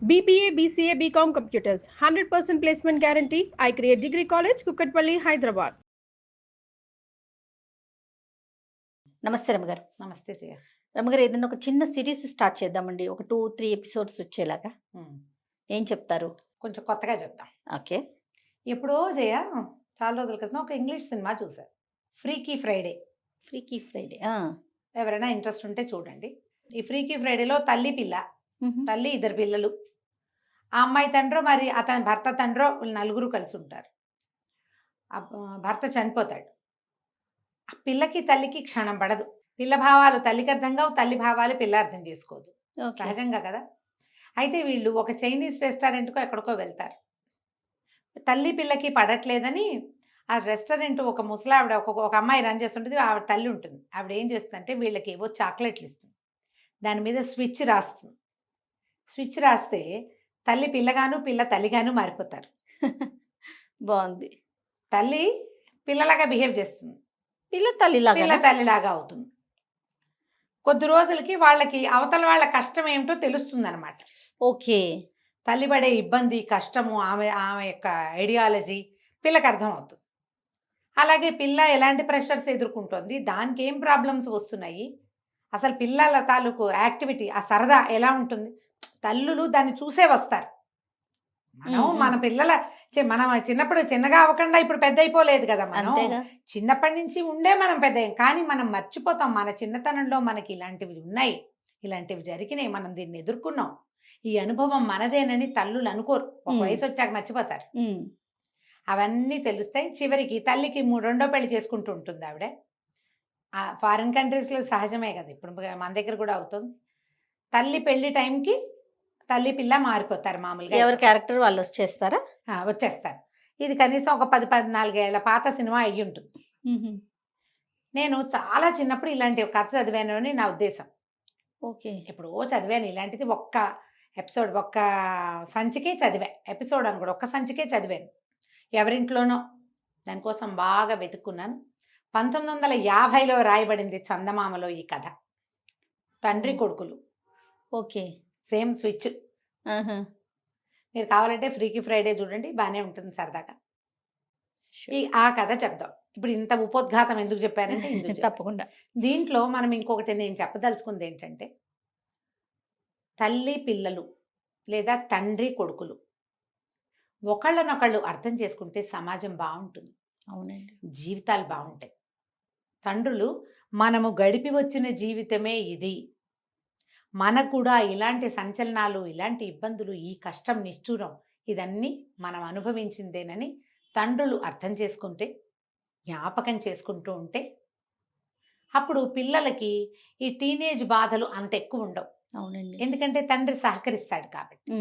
BBA, BCA, BCom Computers, 100% placement guarantee. I create Degree College, Kukatpalli, Hyderabad. నమస్తే రమగారు. నమస్తే జయ. రమగారు, ఏదైనా ఒక చిన్న సిరీస్ స్టార్ట్ చేద్దామండి, ఒక 2-3 ఎపిసోడ్స్ వచ్చేలాగా. ఏం చెప్తారు? కొంచెం కొత్తగా చెప్తాం. ఓకే. ఎప్పుడో జయ చాలా రోజుల క్రితం ఒక ఇంగ్లీష్ సినిమా చూశారు, ఫ్రీకీ ఫ్రైడే. ఫ్రీకీ ఫ్రైడే. ఎవరైనా ఇంట్రెస్ట్ ఉంటే చూడండి. ఈ ఫ్రీకీ ఫ్రైడేలో తల్లి పిల్ల, తల్లి ఇద్దరు పిల్లలు, ఆ అమ్మాయి తండ్రో మరి అతని భర్త తండ్రో నలుగురు కలిసి ఉంటారు. భర్త చనిపోతాడు. ఆ పిల్లకి తల్లికి క్షణం పడదు. పిల్ల భావాలు తల్లికి అర్థం కావు, తల్లి భావాలు పిల్ల అర్థం చేసుకోదు, సహజంగా కదా. అయితే వీళ్ళు ఒక చైనీస్ రెస్టారెంట్కో ఎక్కడికో వెళ్తారు. తల్లి పిల్లకి పడట్లేదని ఆ రెస్టారెంట్ ఒక ముసలావిడ ఒక అమ్మాయి రన్ చేస్తుంటుంది, ఆవిడ తల్లి ఉంటుంది. ఆవిడ ఏం చేస్తుందంటే వీళ్ళకి ఏవో చాక్లెట్లు ఇస్తుంది, దాని మీద స్విచ్ రాస్తుంది. స్విచ్ రాస్తే తల్లి పిల్లగాను పిల్ల తల్లిగాను మారిపోతారు. బాగుంది. తల్లి పిల్లలాగా బిహేవ్ చేస్తుంది, పిల్ల తల్లిలాగా పిల్ల తల్లిలాగా అవుతుంది. కొద్ది రోజులకి వాళ్ళకి అవతల వాళ్ళ కష్టం ఏమిటో తెలుస్తుంది అనమాట. ఓకే. తల్లి పడే ఇబ్బంది, కష్టము, ఆమె ఆమె యొక్క ఐడియాలజీ పిల్లకి అర్థం అవుతుంది. అలాగే పిల్ల ఎలాంటి ప్రెషర్స్ ఎదుర్కొంటుంది, దానికి ఏం ప్రాబ్లమ్స్ వస్తున్నాయి, అసలు పిల్లల తాలూకు యాక్టివిటీ, ఆ సరదా ఎలా ఉంటుంది, తల్లులు దాన్ని చూసే వస్తారు. మన పిల్లల మనం చిన్నప్పుడు చిన్నగా అవ్వకుండా ఇప్పుడు పెద్ద అయిపోలేదు కదా. మనం చిన్నప్పటి నుంచి ఉండే మనం పెద్ద, కానీ మనం మర్చిపోతాం మన చిన్నతనంలో మనకి ఇలాంటివి ఉన్నాయి, ఇలాంటివి జరిగినాయి, మనం దీన్ని ఎదుర్కొన్నాం, ఈ అనుభవం మనదేనని తల్లులు అనుకోరు. ఒక వయసు వచ్చాక మర్చిపోతారు. అవన్నీ తెలుస్తాయి. చివరికి తల్లికి రెండో పెళ్లి చేసుకుంటూ ఉంటుంది ఆవిడ. ఫారిన్ కంట్రీస్లో సహజమే కదా, ఇప్పుడు మన దగ్గర కూడా అవుతుంది. తల్లి పెళ్లి టైంకి తల్లి పిల్ల మారిపోతారు మామూలుగా. ఎవరి క్యారెక్టర్ వాళ్ళు వచ్చేస్తారు. ఇది కనీసం ఒక 10-14 ఏళ్ల పాత సినిమా అయ్యి ఉంటుంది. నేను చాలా చిన్నప్పుడు ఇలాంటి ఒక కథ చదివాను అని నా ఉద్దేశం. ఓకే. ఎప్పుడో చదివాను ఇలాంటిది, ఒక్క ఎపిసోడ్, ఒక్క సంచికే చదివా. ఎపిసోడ్ అని కూడా ఒక్క సంచికే చదివాను, ఎవరింట్లోనో. దానికోసం బాగా వెతుక్కున్నాను. 1950లో రాయబడింది చందమామలో ఈ కథ. తండ్రి కొడుకులు. ఓకే. Same switch. మీరు కావాలంటే ఫ్రీకీ ఫ్రైడే చూడండి, బాగానే ఉంటుంది సరదాగా. ఆ కథ చెప్దాం. ఇప్పుడు ఇంత ఉపోద్ఘాతం ఎందుకు చెప్పానంటే తప్పకుండా దీంట్లో మనం ఇంకొకటి నేను చెప్పదలుచుకుంది ఏంటంటే, తల్లి పిల్లలు లేదా తండ్రి కొడుకులు ఒకళ్ళనొకళ్ళు అర్థం చేసుకుంటే సమాజం బాగుంటుంది. అవునండి, జీవితాలు బాగుంటాయి. తండ్రులు మనము గడిపి వచ్చిన జీవితమే ఇది, మనకు కూడా ఇలాంటి సంచలనాలు, ఇలాంటి ఇబ్బందులు, ఈ కష్టం, నిష్ఠూరం ఇదన్నీ మనం అనుభవించిందేనని తండ్రులు అర్థం చేసుకుంటే, జ్ఞాపకం చేసుకుంటూ ఉంటే, అప్పుడు పిల్లలకి ఈ టీనేజ్ బాధలు అంత ఎక్కువ ఉండవు. అవునండి, ఎందుకంటే తండ్రి సహకరిస్తాడు కాబట్టి.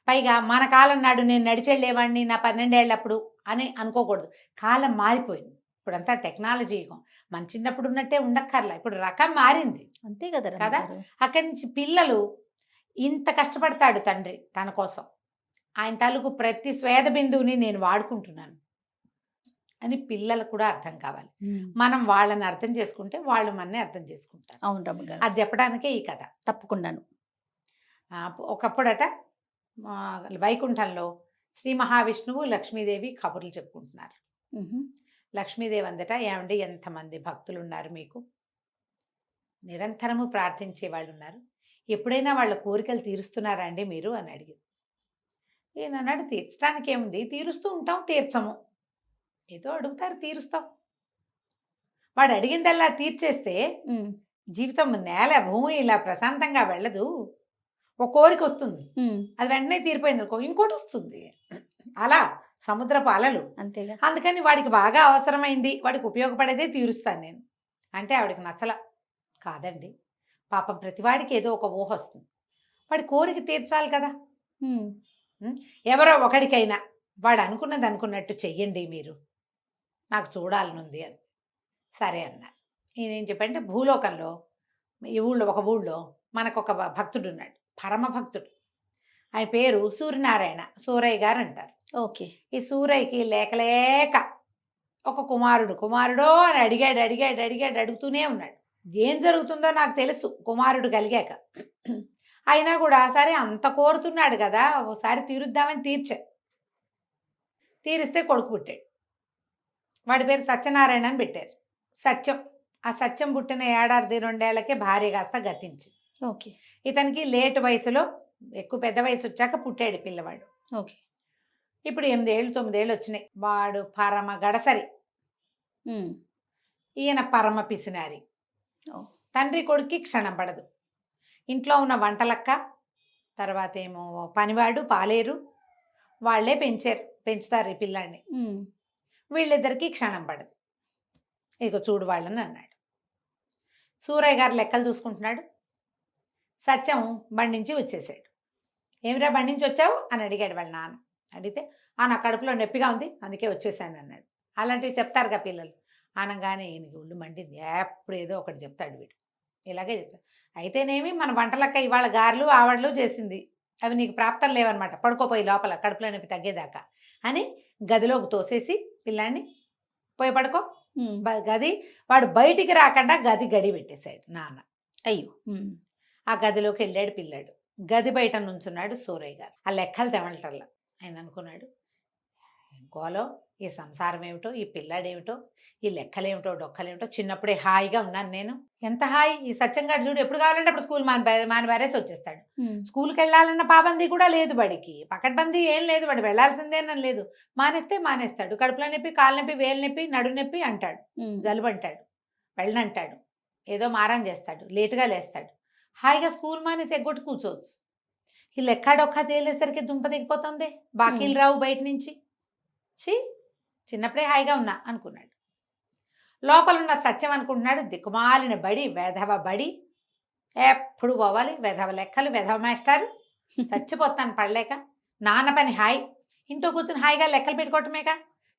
పైగా మన కాలం నాడు నేను నడిచెళ్ళేవాడిని నా 12 ఏళ్ళప్పుడు అని అనుకోకూడదు. కాలం మారిపోయింది, ఇప్పుడంతా టెక్నాలజీ యుగం. మన చిన్నప్పుడు ఉన్నట్టే ఉండక్కర్లా, ఇప్పుడు రకం మారింది. అంతే కదా కదా. అక్కడి నుంచి పిల్లలు ఇంత కష్టపడతాడు తండ్రి తన కోసం, ఆయన తాలూకు ప్రతి స్వేద బిందువుని నేను వాడుకుంటున్నాను అని పిల్లలకు కూడా అర్థం కావాలి. మనం వాళ్ళని అర్థం చేసుకుంటే వాళ్ళు మనని అర్థం చేసుకుంటారు. అవును రమ్మగారు, అది చెప్పడానికే ఈ కథ. తప్పకుండాను. ఒకప్పుడట వైకుంఠంలో శ్రీ మహావిష్ణువు లక్ష్మీదేవి కబుర్లు చెప్పుకుంటున్నారు. లక్ష్మీదేవి అందట, ఏమండి ఎంతమంది భక్తులు ఉన్నారు మీకు, నిరంతరము ప్రార్థించే వాళ్ళు ఉన్నారు, ఎప్పుడైనా వాళ్ళ కోరికలు తీరుస్తున్నారా అండి మీరు అని అడిగింది. నేను అన్నాడు, తీర్చడానికి ఏముంది, తీరుస్తూ ఉంటాం, తీర్చము. ఏదో అడుగుతారు, తీరుస్తాం. వాడు అడిగిందల్లా తీర్చేస్తే జీవితం నేల భూమి ఇలా ప్రశాంతంగా వెళ్ళదు. ఒక కోరిక వస్తుంది, అది వెంటనే తీరిపోయింది అనుకో, ఇంకోటి వస్తుంది. అలా సముద్రపు అలలు. అంతేగా. అందుకని వాడికి బాగా అవసరమైంది, వాడికి ఉపయోగపడేదే తీరుస్తాను నేను అంటే ఆవిడకి నచ్చల. కాదండి, పాపం ప్రతివాడికి ఏదో ఒక ఊహ వస్తుంది, వాడి కోరిక తీర్చాలి కదా. ఎవరో ఒకడికైనా వాడు అనుకున్నది అనుకున్నట్టు చెయ్యండి మీరు, నాకు చూడాలనుంది అని. సరే అన్నారు. నేనేం చెప్పంటే, భూలోకంలో ఈ ఒక ఊళ్ళో మనకు ఒక భక్తుడు ఉన్నాడు, పరమ భక్తుడు. ఆయన పేరు సూర్యనారాయణ, సూరయ్య గారు అంటారు. ఓకే. ఈ సూరయ్యకి లేకలేక ఒక కుమారుడో అని అడిగాడు, అడుగుతూనే ఉన్నాడు. ఏం జరుగుతుందో నాకు తెలుసు కుమారుడు కలిగాక. అయినా కూడా సరే అంత కోరుతున్నాడు కదా, ఒకసారి తీరుద్దామని తీరిస్తే కొడుకు పుట్టాడు. వాడి పేరు సత్యనారాయణ అని పెట్టారు. సత్యం. ఆ సత్యం పుట్టిన 1.5 ఏళ్లకే భార్య కాస్త గతించి, ఓకే. ఇతనికి లేట్ వయసులో, ఎక్కువ పెద్ద వయసు వచ్చాక పుట్టాడు పిల్లవాడు. ఓకే. ఇప్పుడు 8 ఏళ్ళు 9 ఏళ్ళు వచ్చినాయి. వాడు పరమ గడసరి, ఈయన పరమ పిసినారి. తండ్రి కొడుక్కి క్షణం పడదు. ఇంట్లో ఉన్న వంటలక్క, తర్వాత ఏమో పనివాడు, పాలేరు, వాళ్ళే పెంచుతారు ఈ పిల్లాడిని. వీళ్ళిద్దరికీ క్షణం పడదు. ఇక చూడు వాళ్ళని అన్నాడు. సూరయ్య గారు లెక్కలు చూసుకుంటున్నాడు. సత్యం బండి నుంచి వచ్చేసాడు. ఏమిరా బండి నుంచి వచ్చావు అని అడిగాడు వాళ్ళ నాన్న. అడిగితే నా కడుపులో నొప్పిగా ఉంది అందుకే వచ్చేసాను అన్నాడు. అలాంటివి చెప్తారుగా పిల్లలు. అనగానే ఈయనకి ఒళ్ళు మండింది. ఎప్పుడు ఏదో ఒకటి చెప్తాడు వీడు, ఇలాగే చెప్తాడు. అయితేనేమి మన వంటలక్క ఇవాళ గారెలు ఆవడలు చేసింది, అవి నీకు ప్రాప్తం లేవన్నమాట, పడుకోపోయి లోపల కడుపులో నొప్పి తగ్గేదాకా అని గదిలోకి తోసేసి పిల్లాన్ని పోయి పడుకో గది, వాడు బయటికి రాకుండా గడి పెట్టేశాడు నాన్న. అయ్యో. ఆ గదిలోకి వెళ్ళాడు పిల్లాడు. గది బయట నుంచున్నాడు సూరయ్య గారు. ఆ లెక్కలు తెమలటల్లా. ఆయన అనుకున్నాడు, గోలో ఈ సంసారం ఏమిటో, ఈ పిల్లాడేమిటో, ఈ లెక్కలేమిటో డొక్కలేమిటో, చిన్నప్పుడే హాయిగా ఉన్నాను నేను, ఎంత హాయి. ఈ సత్యంగాడు చూడు ఎప్పుడు కావాలంటే అప్పుడు స్కూల్ మానిబారేసి వచ్చేస్తాడు. స్కూల్కి వెళ్ళాలన్న పాబందీ కూడా లేదు బడికి, పకడ్బందీ ఏం లేదు, వాడు వెళ్ళాల్సిందేనని లేదు. మానేస్తాడు. కడుపులో నొప్పి, కాలు నొప్పి, వేలు నొప్పి, నడు నొప్పి అంటాడు, జలుబు అంటాడు, వెళ్ళనంటాడు, ఏదో మారం చేస్తాడు, లేటుగా లేస్తాడు. హాయిగా స్కూల్ మానేసి ఎగ్గొట్టి కూర్చోవచ్చు. ఈ లెక్కాడొక్క తేలేసరికి దుంప దిగిపోతుంది, బాకీలు రావు బయట నుంచి. చిన్నప్పుడే హాయిగా ఉన్నా అనుకున్నాడు. లోపలున్న సత్యం అనుకుంటున్నాడు, దిక్కుమాలిన బడి, వెధవ బడి, ఎప్పుడు పోవాలి, వెధవ లెక్కలు, వెధవ మాస్టారు, చచ్చిపోతాను పడలేక. నాన్న పని హాయి, ఇంట్లో కూర్చొని హాయిగా లెక్కలు పెట్టుకోవటమేక,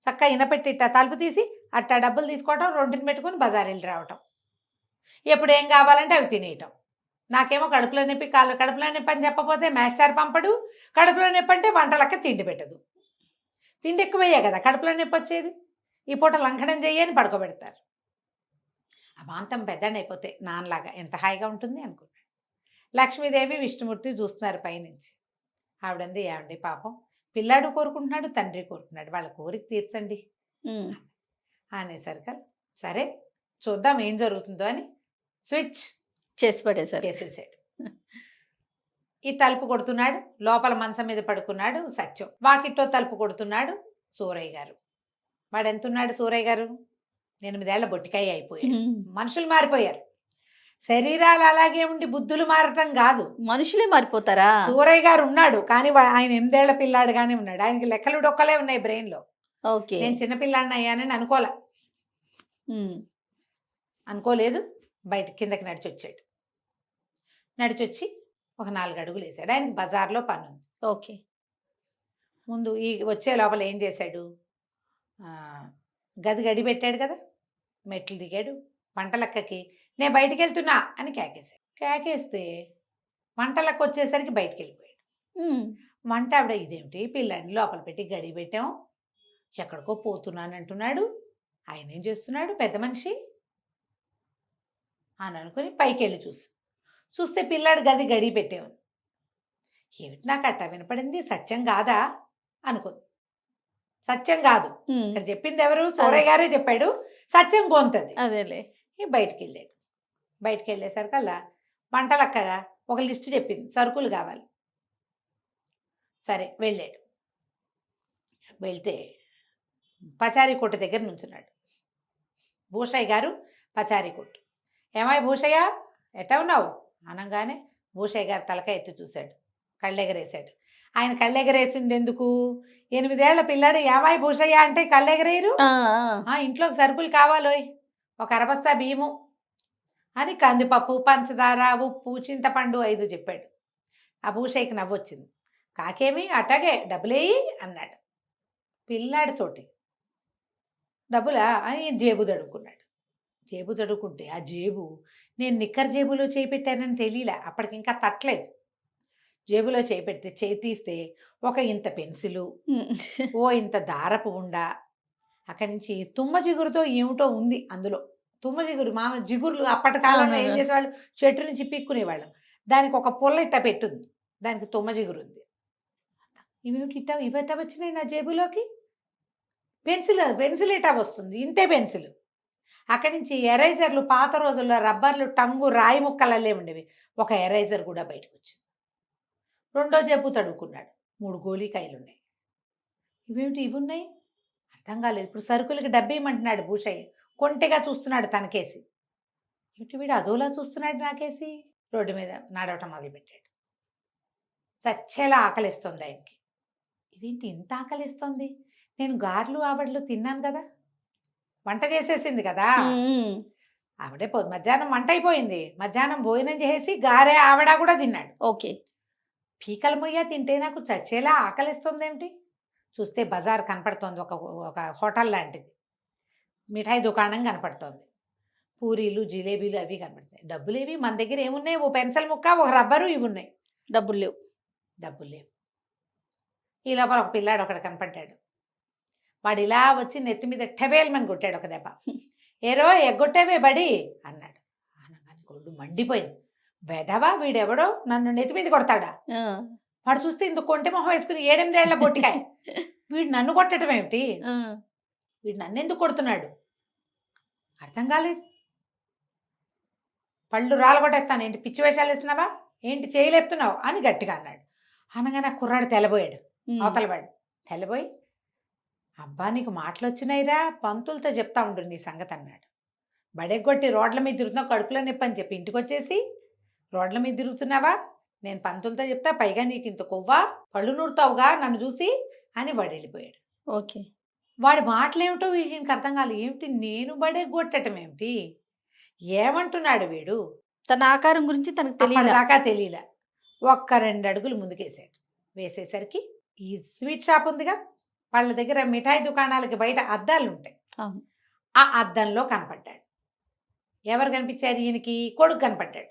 చక్కగా ఇనపెట్టి ఇట్ట తలుపు తీసి అట్టా డబ్బులు తీసుకోవటం, రొంటిని పెట్టుకుని బజార్ వెళ్ళి రావటం, ఎప్పుడు ఏం కావాలంటే అవి తినేయటం. నాకేమో కడుపులో నొప్పి, కడుపులో నొప్పి అని చెప్పపోతే మాస్టర్ పంపడు, కడుపులో నొప్పి అంటే వంటలక్క తిండి పెట్టదు. తిండి ఎక్కువయ్యా కదా కడుపులో నొప్పి వచ్చేది. ఈ పూట లంఘనం చెయ్యని పడుకోబెడతారు. అమాంతం పెద్దనైపోతే నాన్నలాగా ఎంత హాయిగా ఉంటుంది అనుకున్నాడు. లక్ష్మీదేవి విష్ణుమూర్తి చూస్తున్నారు పైనుంచి. ఆవిడంది, ఏమండి పాపం పిల్లాడు కోరుకుంటున్నాడు, తండ్రి కోరుకుంటున్నాడు, వాళ్ళ కోరిక తీర్చండి అనేసరికి సరే చూద్దాం ఏం జరుగుతుందో అని స్విచ్ చేసేసాడు. ఈ తలుపు కొడుతున్నాడు, లోపల మంచం మీద పడుకున్నాడు సత్యం. వాకిట్లో తలుపు కొడుతున్నాడు సూరయ్య గారు. వాడు ఎంతున్నాడు సూరయ్య గారు? 8 ఏళ్ల బొట్టికాయ అయిపోయాడు. మనుషులు మారిపోయారు. శరీరాలు అలాగే ఉండి బుద్ధులు మారటం కాదు, మనుషులే మారిపోతారా? సూరయ్య గారు ఉన్నాడు కానీ ఆయన 8 ఏళ్ల పిల్లాడుగానే ఉన్నాడు. ఆయనకి లెక్కలు డొక్కలే ఉన్నాయి బ్రెయిన్ లో. ఓకే. నేను చిన్నపిల్లాడిని అయ్యానని అనుకోలేదు. బయట కిందకి నడిచొచ్చాడు. నడిచొచ్చి ఒక 4 అడుగులు వేసాడు. ఆయనకి బజార్లో పని ఉంది. ఓకే. ముందు ఈ వచ్చే లోపల ఏం చేశాడు, గడి పెట్టాడు కదా, మెట్లు దిగాడు. వంటలక్కకి నేను బయటికి వెళ్తున్నా అని కేకేస్తే వంటలక్క వచ్చేసరికి బయటికి వెళ్ళిపోయాడు. వంట ఆవిడ, ఇదేమిటి పిల్లాడిని లోపల పెట్టి గడి పెట్టాం, ఎక్కడికో పోతున్నాను అంటున్నాడు, ఆయన ఏం చేస్తున్నాడు పెద్ద మనిషి అని అనుకుని పైకి వెళ్ళి చూస్తే పిల్లాడు గడి పెట్టేవాడు. ఏమిటి నాకు అట్ట వినపడింది, సత్యం కాదా అనుకుంది. సత్యం కాదు, ఇక్కడ చెప్పింది ఎవరు? సూరయ్య గారే చెప్పాడు, సత్యం గొంతది. అదేలే. బయటికి వెళ్ళాడు. బయటికి వెళ్ళేసరికల్లా వంటలక్కగా ఒక లిస్టు చెప్పింది, సరుకులు కావాలి. సరే వెళ్ళాడు. వెళ్తే పచారీ కొట్టు దగ్గర నుంచున్నాడు భూషయ్య గారు. పచారీ కొట్టు. ఏమాయి భూషయ్య ఎట్టా ఉన్నావు అనగానే భూషయ్య గారు తలకాయ ఎత్తి చూశాడు, కళ్ళెగరేశాడు. ఆయన కళ్ళెగరేసింది ఎందుకు? 8 ఏళ్ల పిల్లాడు ఏమాయి భూషయ్య అంటే కళ్ళెగరేయరు. ఇంట్లోకి సరుకులు కావాలోయ్, ఒక అరబస్తా బియ్యము అని కందిపప్పు, పంచదార, ఉప్పు, చింతపండు 5 చెప్పాడు. ఆ భూషయ్యకి నవ్వొచ్చింది. కాకేమి అట్టాగే డబ్బులేయి అన్నాడు. పిల్లాడితోటి డబ్బులా అని జేబు తడుకున్నాడు. జేబు తడుకుంటే ఆ జేబు నేను నిక్కర్ జేబులో చేయి పెట్టానని తెలియలే, అప్పటికి ఇంకా తట్టలేదు. జేబులో చేయి పెడితే చేయి తీస్తే ఒక ఇంత పెన్సిలు, ఓ ఇంత దారపు ఉండా, అక్కడి నుంచి తుమ్మ జిగురుతో ఏమిటో ఉంది అందులో. తుమ్మ జిగురు, జిగురులు అప్పటి కాలంలో ఏం చేసేవాళ్ళు, చెట్టు నుంచి పిక్కునేవాళ్ళం. దానికి ఒక పుల్ల ఇట్ట పెట్టుంది, దానికి తుమ్మ జిగురుంది. ఇవేమిటి ఇవెట్టా వచ్చినాయి నా జేబులోకి? పెన్సిల్ ఇటా వస్తుంది, ఇంతే పెన్సిల్. అక్కడి నుంచి ఎరైజర్లు, పాత రోజుల్లో రబ్బర్లు, టంగు, రాయి ముక్కలల్లే ఉండేవి. ఒక ఎరైజర్ కూడా బయటకు వచ్చింది. రెండో జేబు తడుకున్నాడు, 3 గోళీకాయలు ఉన్నాయి. ఇవేమిటి ఇవి ఉన్నాయి? అర్థం కాలేదు. ఇప్పుడు సరుకులకి డబ్బేయమంటున్నాడు భూషయ్య. కొంటెగా చూస్తున్నాడు తనకేసి. ఇటు వీడు అదోలా చూస్తున్నాడు నాకేసి. రోడ్డు మీద నడవటం మొదలుపెట్టాడు. చచ్చేలా ఆకలిస్తుంది ఆయనకి. ఇదేంటి ఇంత ఆకలిస్తుంది? నేను గారెలు ఆవడలు తిన్నాను కదా, వంట చేసేసింది కదా ఆవిడే. మధ్యాహ్నం వంట అయిపోయింది, మధ్యాహ్నం భోజనం చేసి గారె ఆవిడ కూడా తిన్నాడు. ఓకే. పీకల మొయ్య తింటే నాకు చచ్చేలా ఆకలిస్తుంది ఏమిటి? చూస్తే బజార్ కనపడుతోంది, ఒక హోటల్ లాంటిది, మిఠాయి దుకాణం కనపడుతోంది, పూరీలు జిలేబీలు అవి కనపడతాయి. డబ్బులేవి మన దగ్గర ఏమున్నాయి? ఓ పెన్సిల్ ముక్క, ఒక రబ్బరు, ఇవి ఉన్నాయి. డబ్బులు లేవు. ఈ లోపల ఒక పిల్లాడు ఒకడు కనపడ్డాడు. వాడు ఇలా వచ్చి నెత్తి మీద టెబేల్మని కొట్టాడు ఒక దెబ్బ. ఏరో ఎగ్గొట్టేవే బడి అన్నాడు. అనగానే గొడ్డు మండిపోయింది. వెదవా వీడెవడో నన్ను నెత్తి మీద కొడతాడా? వాడు చూస్తే ఇంత కొంటె మొహం వేసుకుని 7-8 ఏళ్ల బొట్టికాయ. వీడు నన్ను కొట్టడం ఏమిటి? వీడు నన్ను ఎందుకు కొడుతున్నాడు? అర్థం కాలేదు. పళ్ళు రాలగొట్టేస్తాను, ఏంటి పిచ్చి వేషాలు ఇస్తున్నావా, ఏంటి చేయలేపుతున్నావు అని గట్టిగా అన్నాడు. అనగానే ఆ కుర్రాడు తెల్లబోయాడు. అవతలవాడు తెల్లబోయి, అబ్బా నీకు మాటలు వచ్చినాయిరా, పంతులతో చెప్తా ఉండు నీ సంగతి అన్నాడు. బడెగ్గొట్టి రోడ్ల మీద తిరుగుతున్నావు, కడుపులో నొప్పి అని చెప్పి ఇంటికి వచ్చేసి రోడ్ల మీద తిరుగుతున్నావా, నేను పంతులతో చెప్తా, పైగా నీకు ఇంత కొవ్వా, పళ్ళు నూరుతావుగా నన్ను చూసి అని వాడు వెళ్ళిపోయాడు. ఓకే. వాడి మాటలేమిటో వీడికి అర్థం కాలేదు. ఏమిటి నేను బడెగ్గొట్టడం ఏమిటి, ఏమంటున్నాడు వీడు? తన ఆకారం గురించి తనకు దాకా తెలియలే. 1-2 అడుగులు ముందుకేసాడు. వేసేసరికి ఈ స్వీట్ షాప్ ఉందిగా, వాళ్ళ దగ్గర మిఠాయి దుకాణాలకి బయట అద్దాలు ఉంటాయి. ఆ అద్దంలో కనపడ్డాడు. ఎవరు కనిపించారు? ఈయనకి కొడుకు కనపడ్డాడు.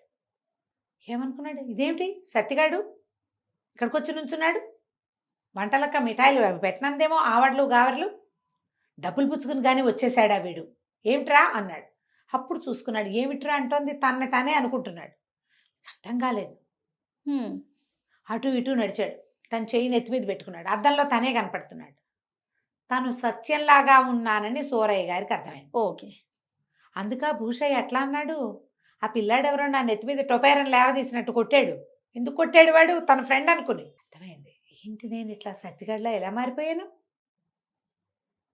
ఏమనుకున్నాడు, ఇదేమిటి సత్తిగాడు ఇక్కడికి వచ్చి నుంచున్నాడు, వంటలక్క మిఠాయిలు అవి పెట్టినందేమో, ఆవడ్లు గావర్లు, డబ్బులు పుచ్చుకుని కానీ వచ్చేసాడా వీడు, ఏమిట్రా అన్నాడు. అప్పుడు చూసుకున్నాడు, ఏమిట్రా అంటోంది, తనే అనుకుంటున్నాడు. అర్థం కాలేదు. అటు ఇటు నడిచాడు. తన చెయ్యి నెత్తి మీద పెట్టుకున్నాడు. అద్దంలో తనే కనపడుతున్నాడు. తను సత్యంలాగా ఉన్నానని సూరయ్య గారికి అర్థమైంది. ఓకే. అందుక భూషయ్య ఎట్లా అన్నాడు, ఆ పిల్లాడెవరో నా నెత్తి మీద టొపేరని లేవదీసినట్టు కొట్టాడు. ఎందుకు కొట్టాడు వాడు? తన ఫ్రెండ్ అనుకుని. అర్థమైంది. ఏంటి నేను ఇట్లా సత్తిగడ్లా ఎలా మారిపోయాను?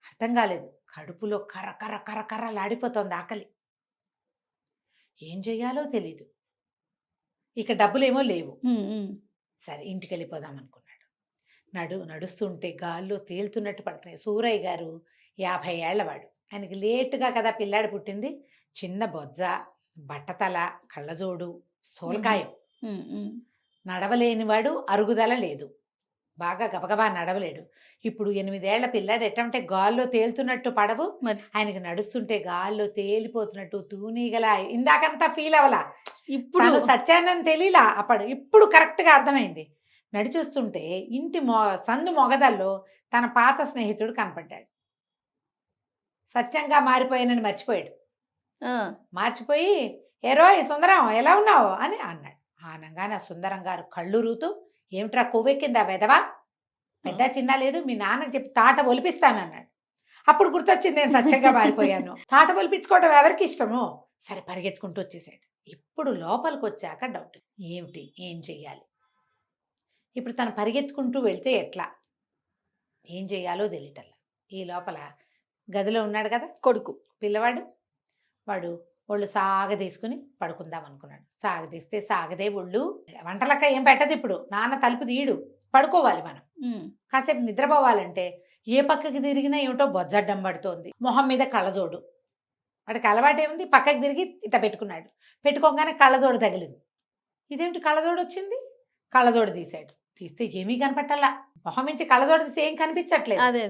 అర్థం కాలేదు. కడుపులో కర్ర కర్ర కర్ర కర్రలాడిపోతోంది ఆకలి. ఏం చెయ్యాలో తెలీదు. ఇక డబ్బులేమో లేవు. సరే ఇంటికి వెళ్ళిపోదాం అనుకున్నాడు. నడుస్తుంటే గాల్లో తేలుతున్నట్టు పడుతున్నాయి. సూరయ్య గారు 50 ఏళ్లవాడు. ఆయనకి లేటుగా కదా పిల్లాడు పుట్టింది. చిన్న బొజ్జ, బట్టతల, కళ్ళజోడు, స్థూలకాయం. నడవలేనివాడు, అరుగుదల లేదు, బాగా గబగబా నడవలేడు. ఇప్పుడు 8 ఏళ్ల పిల్లాడు ఎట్టంటే గాల్లో తేలుతున్నట్టు పడవు, ఆయనకి నడుస్తుంటే గాల్లో తేలిపోతున్నట్టు తూనీగలా. ఇందాకంతా ఫీల్ అవ్వలా, ఇప్పుడు సత్యాన్ని తెలియలా. ఇప్పుడు కరెక్ట్గా అర్థమైంది. నడిచొస్తుంటే ఇంటి సందు మొగదల్లో తన పాత స్నేహితుడు కనపడ్డాడు. సత్యంగా మారిపోయానని మర్చిపోయాడు. మార్చిపోయి, ఏరోయ్ సుందరం ఎలా ఉన్నావు అని అన్నాడు. ఆనంగానే ఆ సుందరం గారు కళ్ళు రూతూ, ఏమిట్రా కొవ్వెక్కిందా వెదవా, పెద్ద చిన్న లేదు, మీ నాన్నకి చెప్పి తాట ఒలిపిస్తానన్నాడు. అప్పుడు గుర్తొచ్చింది, నేను సత్యంగా మారిపోయాను. తాట ఒలిపించుకోవడం ఎవరికి ఇష్టమో. సరే పరిగెత్తుకుంటూ వచ్చేసాడు. ఇప్పుడు లోపలికి వచ్చాక డౌట్, ఏమిటి ఏం చెయ్యాలి? ఇప్పుడు తను పరిగెత్తుకుంటూ వెళ్తే ఎట్లా, ఏం చెయ్యాలో తెలియటల్లా. ఈ లోపల గదిలో ఉన్నాడు కదా కొడుకు, పిల్లవాడు. వాడు ఒళ్ళు సాగదీసుకుని పడుకుందాం అనుకున్నాడు. సాగదీస్తే సాగదే ఒళ్ళు. వంటలక్క ఏం పెట్టదు ఇప్పుడు, నాన్న తలుపు తీయడు, పడుకోవాలి మనం. కాసేపు నిద్రపోవాలంటే ఏ పక్కకి తిరిగినా ఏమిటో బొజ్జడ్డం పడుతోంది. మొహం మీద కళ్ళజోడు. వాడికి అలవాటేముంది, పక్కకి తిరిగి ఇట్లా పెట్టుకున్నాడు. పెట్టుకోగానే కళ్ళజోడు తగిలింది. ఇదేమిటి కళ్ళజోడు వచ్చింది? కళ్ళజోడు తీశాడు. తీస్తే ఏమీ కనపట్టాలా. మొహం నుంచి కళ్ళజోడు తీస్తే ఏం కనిపించట్లేదు. అదే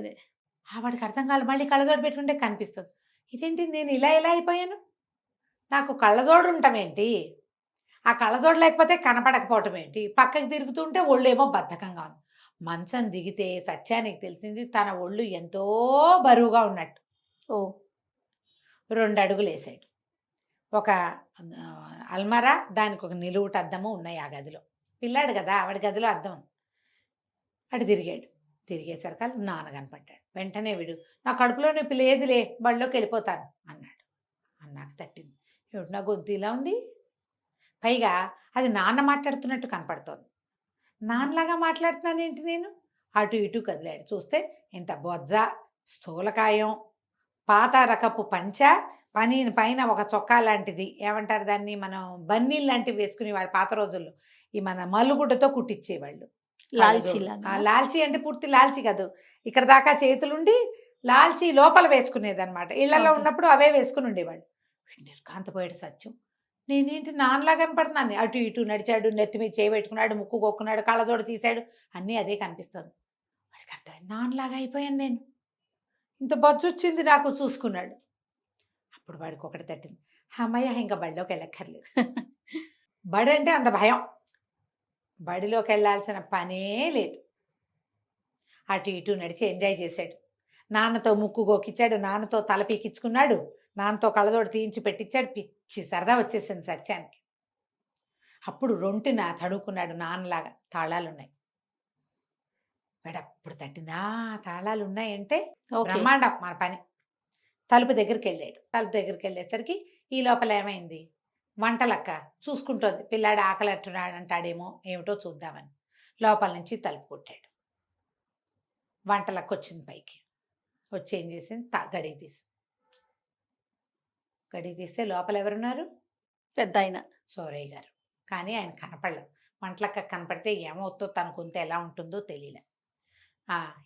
వాడికి అర్థం కాదు. మళ్ళీ కళ్ళజోడు పెట్టుకుంటే కనిపిస్తుంది. ఇదేంటి నేను ఇలా అయిపోయాను, నాకు కళ్ళజోడు ఉండటం ఏంటి, ఆ కళ్ళజోడు లేకపోతే కనపడకపోవటం ఏంటి, పక్కకి తిరుగుతుంటే ఒళ్ళేమో బద్ధకంగా ఉంది. మంచం దిగితే సత్యానికి తెలిసింది తన ఒళ్ళు ఎంతో బరువుగా ఉన్నట్టు. 2 అడుగులు వేసాడు. ఒక అల్మారా, దానికి ఒక నిలువుట అద్దము ఉన్నాయి ఆ గదిలో. పిల్లాడు కదా, ఆవిడ గదిలో అద్దం. అటు తిరిగాడు. తిరిగేసరికి నాన్న కనపడ్డాడు. వెంటనే వీడు, నా కడుపులో నొప్పి లేదులే, బళ్ళోకి వెళ్ళిపోతాను అన్నాడు. అన్నాక తట్టింది. ఏమిటి నా గొంతు ఇలా ఉంది? పైగా అది నాన్న మాట్లాడుతున్నట్టు కనపడుతోంది. నాన్నలాగా మాట్లాడుతున్నానేంటి నేను? అటు ఇటు కదిలాడు. చూస్తే ఇంత బొజ్జ, స్థూలకాయం, పాత రకపు పంచ, పైన ఒక చొక్కా లాంటిది, ఏమంటారు దాన్ని, మనం బన్నీలు లాంటివి వేసుకునేవాళ్ళు పాత రోజుల్లో. ఈ మన మల్లుగుడ్డతో కుట్టించేవాళ్ళు. లాల్చీ లాల్చీ అంటే పూర్తి లాల్చీ కాదు, ఇక్కడ దాకా చేతులుండి లాల్చీ లోపల వేసుకునేది అనమాట. ఇళ్లలో ఉన్నప్పుడు అవే వేసుకుని ఉండేవాళ్ళు. నిర్కాంతపోయాడు సత్యం. నేనేంటి నాన్నలా కనపడుతున్నాను. అటు ఇటు నడిచాడు, నెత్తి మీద చేయబెట్టుకున్నాడు, ముక్కు కొక్కున్నాడు, కళ్ళజోడు తీశాడు, అన్నీ అదే కనిపిస్తుంది. వాడికి అర్థమైంది, నాన్నలాగా అయిపోయాను నేను, ఇంత బొజ్జు వచ్చింది నాకు చూసుకున్నాడు. అప్పుడు వాడికి ఒకటి తట్టింది, అమ్మయ్య ఇంకా బడిలోకి వెళ్ళక్కర్లేదు. బడి అంటే అంత భయం, బడిలోకి వెళ్ళాల్సిన పనే లేదు. అటు ఇటు నడిచి ఎంజాయ్ చేశాడు. నాన్నతో ముక్కు గోకిచ్చాడు, నాన్నతో తల పీకించుకున్నాడు, నాన్నతో కళ్ళజోడు తీయించి పెట్టించాడు. పిచ్చి సరదా వచ్చేసింది సత్యానికి. అప్పుడు రొంటిన తడుకున్నాడు నాన్నలాగా. తాళాలున్నాయి. వాడప్పుడు తట్టిందా, తాళాలు ఉన్నాయంటే బ్రహ్మాండం మన పని. తలుపు దగ్గరికి వెళ్ళాడు. తలుపు దగ్గరికి వెళ్ళేసరికి ఈ లోపల ఏమైంది, వంటలక్క చూసుకుంటోంది. పిల్లాడు ఆకలి అంటాడేమో ఏమిటో చూద్దామని లోపల నుంచి తలుపు కొట్టాడు. వంటలక్క వచ్చింది పైకి. వచ్చి ఏం చేసింది, గడియ తీస్తే లోపల ఎవరున్నారు, పెద్ద ఆయన సోరయ్య గారు. కానీ ఆయన కనపడలేదు. వంటలక్క కనపడితే ఏమవుతుందో, తన కొంత ఎలా ఉంటుందో తెలియలే.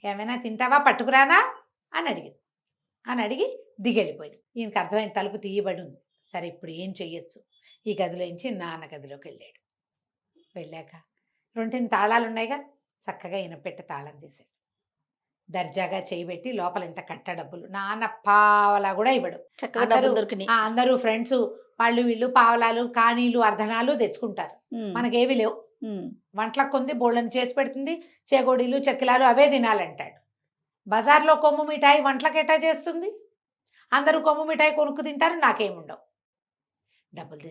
ఏమైనా తింటావా, పట్టుకురానా అని అడిగి దిగెళ్ళిపోయింది. ఈయనకి అర్థమైన తలుపు తీయబడి ఉంది. సరే ఇప్పుడు ఏం చెయ్యొచ్చు, ఈ గదిలోంచి నాన్న గదిలోకి వెళ్ళాడు. వెళ్ళాక రెంటిని తాళాలు ఉన్నాయిగా, చక్కగా ఈయన పెట్టి తాళం తీశాడు. దర్జాగా చేయబెట్టి లోపల ఇంత కట్ట డబ్బులు, నాన్న పావలా కూడా ఇవ్వడు. అందరూ ఫ్రెండ్స్ వాళ్ళు వీళ్ళు పావలాలు, కానీలు, అర్ధనాలు తెచ్చుకుంటారు. మనకేవి లేవు. వంటలకు కొంది బోళ్ళని చేసి పెడుతుంది, చేగోడీలు చెక్కిలాలు అవే తినాలంటాడు. బజార్లో కొమ్ము మిఠాయి వంటలకు ఎట్టా చేస్తుంది? అందరూ కొమ్ము మిఠాయి కొనుక్కు తింటారు, నాకేముండవు. డబ్బులు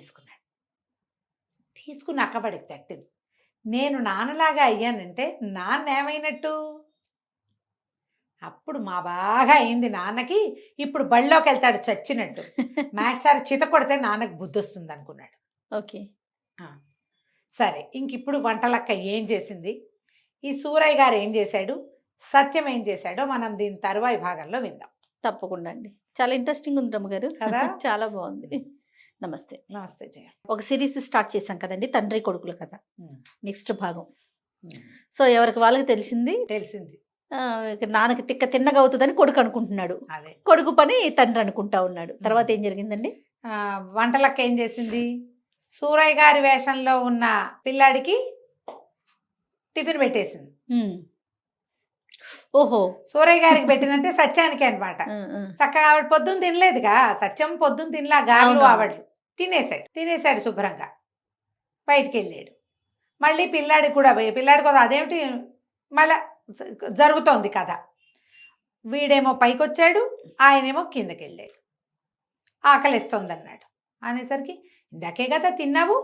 తీసుకుని అక్కబడికి తట్టింది. నేను నాన్నలాగా అయ్యానంటే నాన్న ఏమైనట్టు? అప్పుడు మా బాగా అయింది నాన్నకి. ఇప్పుడు బళ్ళోకి వెళ్తాడు చచ్చినట్టు. మాస్టర్ చిత కొడితే నాన్నకు బుద్ధి వస్తుంది అనుకున్నాడు. ఓకే, సరే ఇంక ఇప్పుడు వంటలక్క ఏం చేసింది, ఈ సూరయ్య గారు ఏం చేశాడు, సత్యం ఏం చేశాడో మనం దీని తరువాయి భాగంలో విందాం. తప్పకుండా అండి. చాలా ఇంట్రెస్టింగ్ ఉంది రమ్మగారు కదా. చాలా బాగుంది. నమస్తే. నమస్తే జయ. ఒక సిరీస్ స్టార్ట్ చేశాం కదండి, తండ్రి కొడుకుల కథ. నెక్స్ట్ భాగం. సో ఎవరికి వాళ్ళకి తెలిసింది నాన్నకి తిన్నగా అవుతుందని కొడుకు అనుకుంటున్నాడు. అదే కొడుకు పని తండ్రి అనుకుంటా ఉన్నాడు. తర్వాత ఏం జరిగిందండి? వంటలక్క ఏం చేసింది, సూరయ్య గారి వేషంలో ఉన్న పిల్లాడికి టిఫిన్ పెట్టేసింది. ఓహో, సూరయ్య గారికి పెట్టిందంటే సత్యానికి అనమాట. చక్కగా ఆవిడ పొద్దున్న తినలేదుగా, సత్యం పొద్దున్న తినలా, గారెలు ఆవిడలు తినేసాడు శుభ్రంగా. బయటికి వెళ్ళాడు. మళ్ళీ పిల్లాడికి కూడా పిల్లాడి అదేమిటి మళ్ళా జరుగుతోంది కథ. వీడేమో పైకి వచ్చాడు, ఆయనేమో కిందకి వెళ్ళాడు. ఆకలిస్తోంది అన్నాడు. అనేసరికి ఇందాకే కదా తిన్నావు,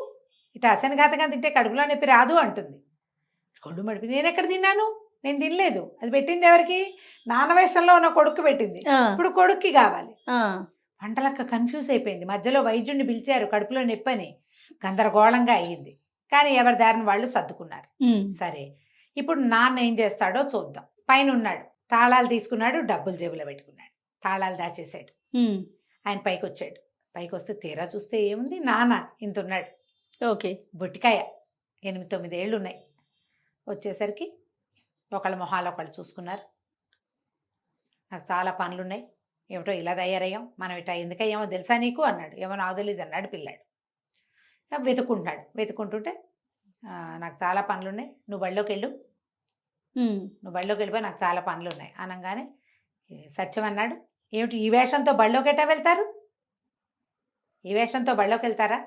ఇటు అసనఘాతగా తింటే కడుపులో నొప్పి రాదు అంటుంది. కొడు మడిపి, నేను ఎక్కడ తిన్నాను, నేను తినలేదు. అది పెట్టింది ఎవరికి, నాన్న వేషంలో ఉన్న కొడుకు పెట్టింది. ఇప్పుడు కొడుక్కి కావాలి. వంటలక్క కన్ఫ్యూజ్ అయిపోయింది. మధ్యలో వైద్యుడిని పిలిచారు, కడుపులో నొప్పి అని. గందరగోళంగా అయ్యింది. కానీ ఎవరి దారిని వాళ్ళు సర్దుకున్నారు. సరే ఇప్పుడు నాన్న ఏం చేస్తాడో చూద్దాం. పైన ఉన్నాడు, తాళాలు తీసుకున్నాడు, డబ్బులు జేబులో పెట్టుకున్నాడు, తాళాలు దాచేశాడు. ఆయన పైకి వచ్చాడు. పైకి వస్తే తీరా చూస్తే ఏముంది, నాన్న ఇంత ఉన్నాడు. ఓకే, బొట్టికాయ, 8-9 ఏళ్ళు ఉన్నాయి. వచ్చేసరికి ఒకళ్ళ మొహాలు ఒకళ్ళు చూసుకున్నారు. నాకు చాలా పనులున్నాయి, ఏమిటో ఇలా తయారయ్యాం, మనం ఇట్లా ఎందుకయ్యామో తెలుసా నీకు అన్నాడు. ఏమో నాకు తెలియదు అన్నాడు పిల్లాడు. వెతుకుంటుంటే నాకు చాలా పనులున్నాయి, నువ్వు బళ్ళోకి వెళ్ళిపోయి నాకు చాలా పనులున్నాయి అనగానే సత్యం అన్నాడు, ఏమిటి ఈ వేషంతో బళ్ళోకి ఎట్టా వెళ్తారు, ఈ వేషంతో బళ్ళోకి వెళ్తారా,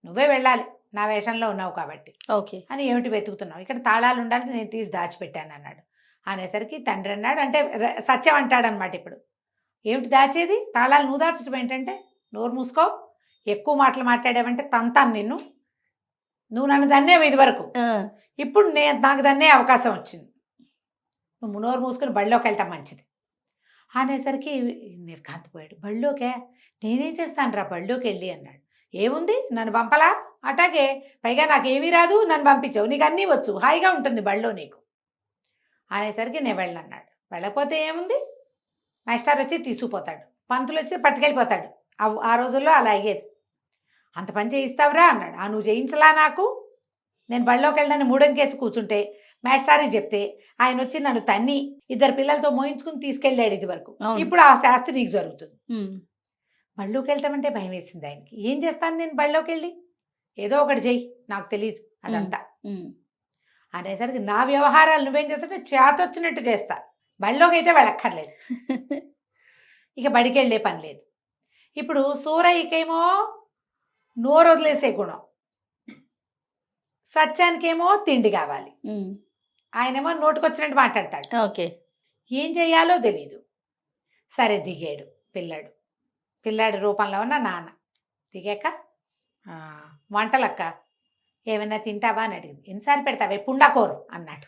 నువ్వే వెళ్ళాలి, నా వేషంలో ఉన్నావు కాబట్టి. ఓకే అని ఏమిటి వెతుకుతున్నావు, ఇక్కడ తాళాలు ఉండాలి, నేను తీసి దాచిపెట్టాను అన్నాడు. అనేసరికి తండ్రి అన్నాడు, అంటే సత్యం అంటాడనమాట. ఇప్పుడు ఏమిటి దాచేది, తాళాలు నువ్వు దాచడం ఏంటంటే, నోరు మూసుకో, ఎక్కువ మాటలు మాట్లాడావంటే తంతాను నిన్ను, నువ్వు నన్ను దన్నేవు ఇది వరకు, ఇప్పుడు నాకు దన్నే అవకాశం వచ్చింది, నువ్వు నోరు మూసుకొని బళ్ళోకి వెళ్ళటం మంచిది అనేసరికి నిర్ఘాంతపోయాడు. బళ్ళోకే నేనేం చేస్తాను రా బళ్ళోకి వెళ్ళి అన్నాడు. ఏముంది నన్ను పంపలా, అటాగే పైగా నాకేమీ రాదు, నన్ను పంపించావు, నీకు అన్నీ వచ్చు, హాయిగా ఉంటుంది బళ్ళో నీకు అనేసరికి నేను వెళ్ళన్నాడు. వెళ్ళకపోతే ఏముంది, మాస్టర్ వచ్చి తీసుకుపోతాడు, పంతులు వచ్చి పట్టుకెళ్ళిపోతాడు. ఆ రోజుల్లో అలా అయ్యేది. అంత పని చేయిస్తావురా అన్నాడు. నువ్వు చేయించలా నాకు, నేను బళ్ళోకి వెళ్ళడానికి మూడంకేసి కూర్చుంటే మాస్టారికి చెప్తే ఆయన వచ్చి నన్ను తన్ని 2 పిల్లలతో మోయించుకుని తీసుకెళ్ళాడు ఇది వరకు, ఇప్పుడు ఆ శాస్త్రి నీకు జరుగుతుంది. బళ్ళోకి వెళ్ళటమంటే భయం వేసింది ఆయనకి. ఏం చేస్తాను నేను బళ్ళోకి వెళ్ళి, ఏదో ఒకటి చెయ్యి, నాకు తెలియదు అదంతా అనేసరికి నా వ్యవహారాలు నువ్వేం చేస్తావు, చేతొచ్చినట్టు చేస్తా, బళ్ళోకి అయితే వెళ్ళక్కర్లేదు, ఇక బడికి వెళ్ళే పని లేదు. ఇప్పుడు సూరయ్యకేమో నోరు వదిలేసే గుణం, సత్యానికేమో తిండి కావాలి, ఆయనేమో నోటుకొచ్చినట్టు మాట్లాడతాడు. ఓకే, ఏం చెయ్యాలో తెలీదు. సరే దిగాడు పిల్లాడి రూపంలో ఉన్న నాన్న. దిగాక వంటలక్క ఏమైనా తింటావా అని అడిగింది. ఎన్నిసార్లు పెడతావే పుండాకోరు అన్నాడు.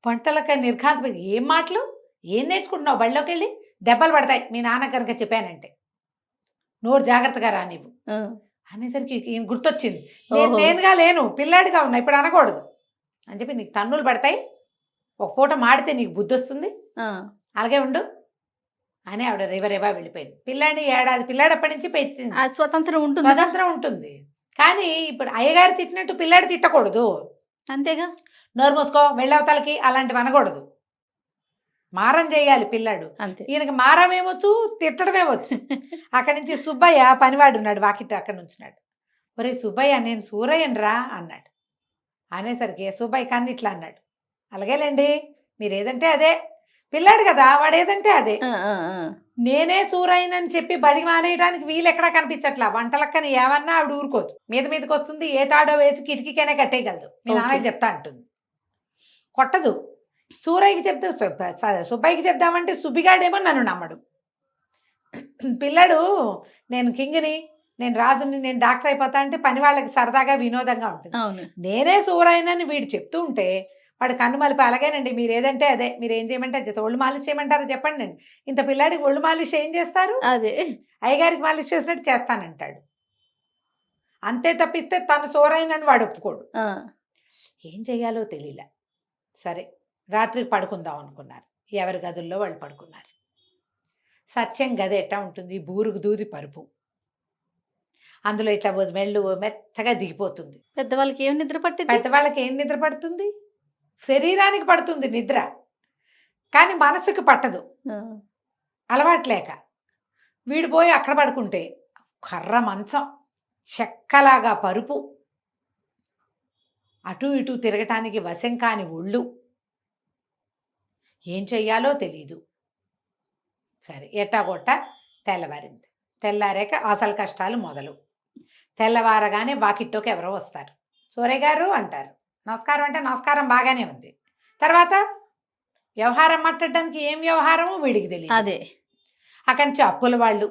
వంటలక్క నిర్ఘాంతపోయి, ఏం మాటలు, ఏం నేర్చుకుంటున్నావు, బళ్ళోకి వెళ్ళి దెబ్బలు పడతాయి మీ నాన్న కనుక చెప్పానంటే, నోరు జాగ్రత్తగా రా నీవు అనేసరికి ఈయన గుర్తొచ్చింది. నేనుగా లేను, పిల్లాడిగా ఉన్నా, ఇప్పుడు అనకూడదు అని చెప్పి, నీకు తన్నులు పడతాయి, ఒక పూట మాడితే నీకు బుద్ధి వస్తుంది, అలాగే ఉండు అని ఆవిడ రేవరేవా వెళ్ళిపోయింది. పిల్లాడిని ఏడాది పిల్లాడప్పటి నుంచి పెంచింది, స్వతంత్రం ఉంటుంది. కానీ ఇప్పుడు అయ్యగారు తిట్టినట్టు పిల్లాడి తిట్టకూడదు, అంతేగా, నోరు మూసుకో వెళ్ళవతలకి అలాంటివి అనకూడదు, మారం చేయాలి పిల్లాడు. ఈయనకి మారం ఏమొచ్చు, తిట్టడం ఏమొచ్చు. అక్కడి నుంచి సుబ్బయ్య పనివాడు ఉన్నాడు, వాకిట్ అక్కడ నుంచున్నాడు. ఒరే సుబ్బయ్య, నేను సూరయ్యనరా అన్నాడు. అనేసరికి సుబ్బయ్య కన్ను ఇట్లా అన్నాడు. అలాగేలేండి, మీరు ఏదంటే అదే, పిల్లాడు కదా వాడు ఏదంటే అదే, నేనే సూరయ్యనని చెప్పి బడి మానేయడానికి వీలు ఎక్కడా కనిపించట్లా. వంటలక్కని ఏమన్నా ఆవిడ ఊరుకోదు, మీదకి వస్తుంది, ఏ తాడో వేసి కిటికీకైనా కట్టేయగలదు, మీ నాన్నకి చెప్తా అంటుంది, కొట్టదు. సూరయ్యకి చెప్తే సుబ్బయ్యకి చెప్దామంటే సుబ్బిగాడేమో నన్ను నమ్మడు. పిల్లడు నేను కింగ్ని, నేను రాజుని, నేను డాక్టర్ అయిపోతా అంటే పని వాళ్ళకి సరదాగా వినోదంగా ఉంటుంది. నేనే సూరయ్యనని వీడు చెప్తూ ఉంటే వాడు కన్ను మలిపి, అలాగేనండి మీరు ఏదంటే అదే, మీరు ఏం చేయమంటే అది, ఒళ్ళు మాలిష్ చేయమంటారు చెప్పండి, నేను ఇంత పిల్లాడికి ఒళ్ళు మాలిష్ ఏం చేస్తారు, అదే అయ్యగారికి మాలిష్ చేసినట్టు చేస్తానంటాడు. అంతే తప్పిస్తే తను సూరయ్యనని వాడు ఒప్పుకోడు. ఏం చెయ్యాలో తెలియలే. సరే రాత్రికి పడుకుందాం అనుకున్నారు, ఎవరి గదుల్లో వాళ్ళు పడుకున్నారు. సత్యం గది ఎట్టా ఉంటుంది, బూరుగు దూది పరుపు, అందులో ఇట్లా మెళ్ళు మెత్తగా దిగిపోతుంది. పెద్దవాళ్ళకి ఏం నిద్ర పట్టింది, పెద్దవాళ్ళకి ఏం నిద్ర పడుతుంది, శరీరానికి పడుతుంది నిద్ర, కానీ మనసుకు పట్టదు అలవాట్లేక. వీడు పోయి అక్కడ పడుకుంటే కర్ర మంచం, చెక్కలాగా పరుపు, అటు ఇటు తిరగటానికి వశం కాని ఒళ్ళు, ఏం చెయ్యాలో తెలీదు. సరే ఎట్టాగొట్ట తెల్లవారింది. తెల్లారాక అసలు కష్టాలు మొదలు. తెల్లవారగానే వాకిట్లోకి ఎవరో వస్తారు. సూరయ్య గారు అంటారు. నమస్కారం అంటే నమస్కారం బాగానే ఉంది. తర్వాత వ్యవహారం మాట్లాడడానికి ఏం వ్యవహారమో వీడికి తెలియదు. అదే అక్కడి నుంచి అప్పుల వాళ్ళు,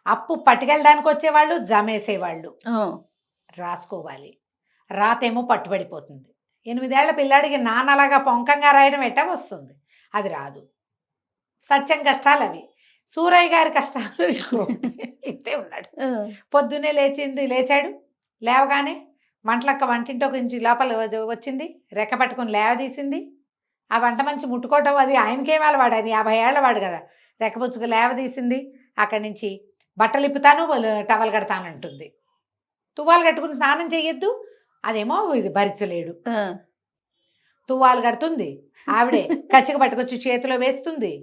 అప్పు పట్టుకెళ్ళడానికి వచ్చేవాళ్ళు, జమేసేవాళ్ళు, రాసుకోవాలి. రాతేమో పట్టుబడిపోతుంది. 8 ఏళ్ల పిల్లాడికి నాన్నలాగా పొంకంగా రాయడం ఎట్టా వస్తుంది, అది రాదు. సత్యం కష్టాలు అవి. సూరయ్య గారి కష్టాలు ఇంతే ఉన్నాడు. పొద్దున్నే లేచాడు. లేవగానే వంటలక్క వంటింటో నుంచి లోపల వచ్చింది, రెక్క పట్టుకుని లేవదీసింది. ఆ వంట మంచి ముట్టుకోవటం అది ఆయనకేం అలవాడు, ఆయన 50 ఏళ్ళ వాడు కదా. రెక్కపుచ్చుకు లేవదీసింది. అక్కడి నుంచి బట్టలు ఇప్పుతాను, టవల్ కడతానంటుంది. తువ్వాలు కట్టుకుని స్నానం చెయ్యొద్దు, అదేమో ఇది భరించలేడు. తువ్వాలు కడుతుంది ఆవిడే, కచ్చిక పట్టుకొచ్చి చేతిలో వేస్తుంది.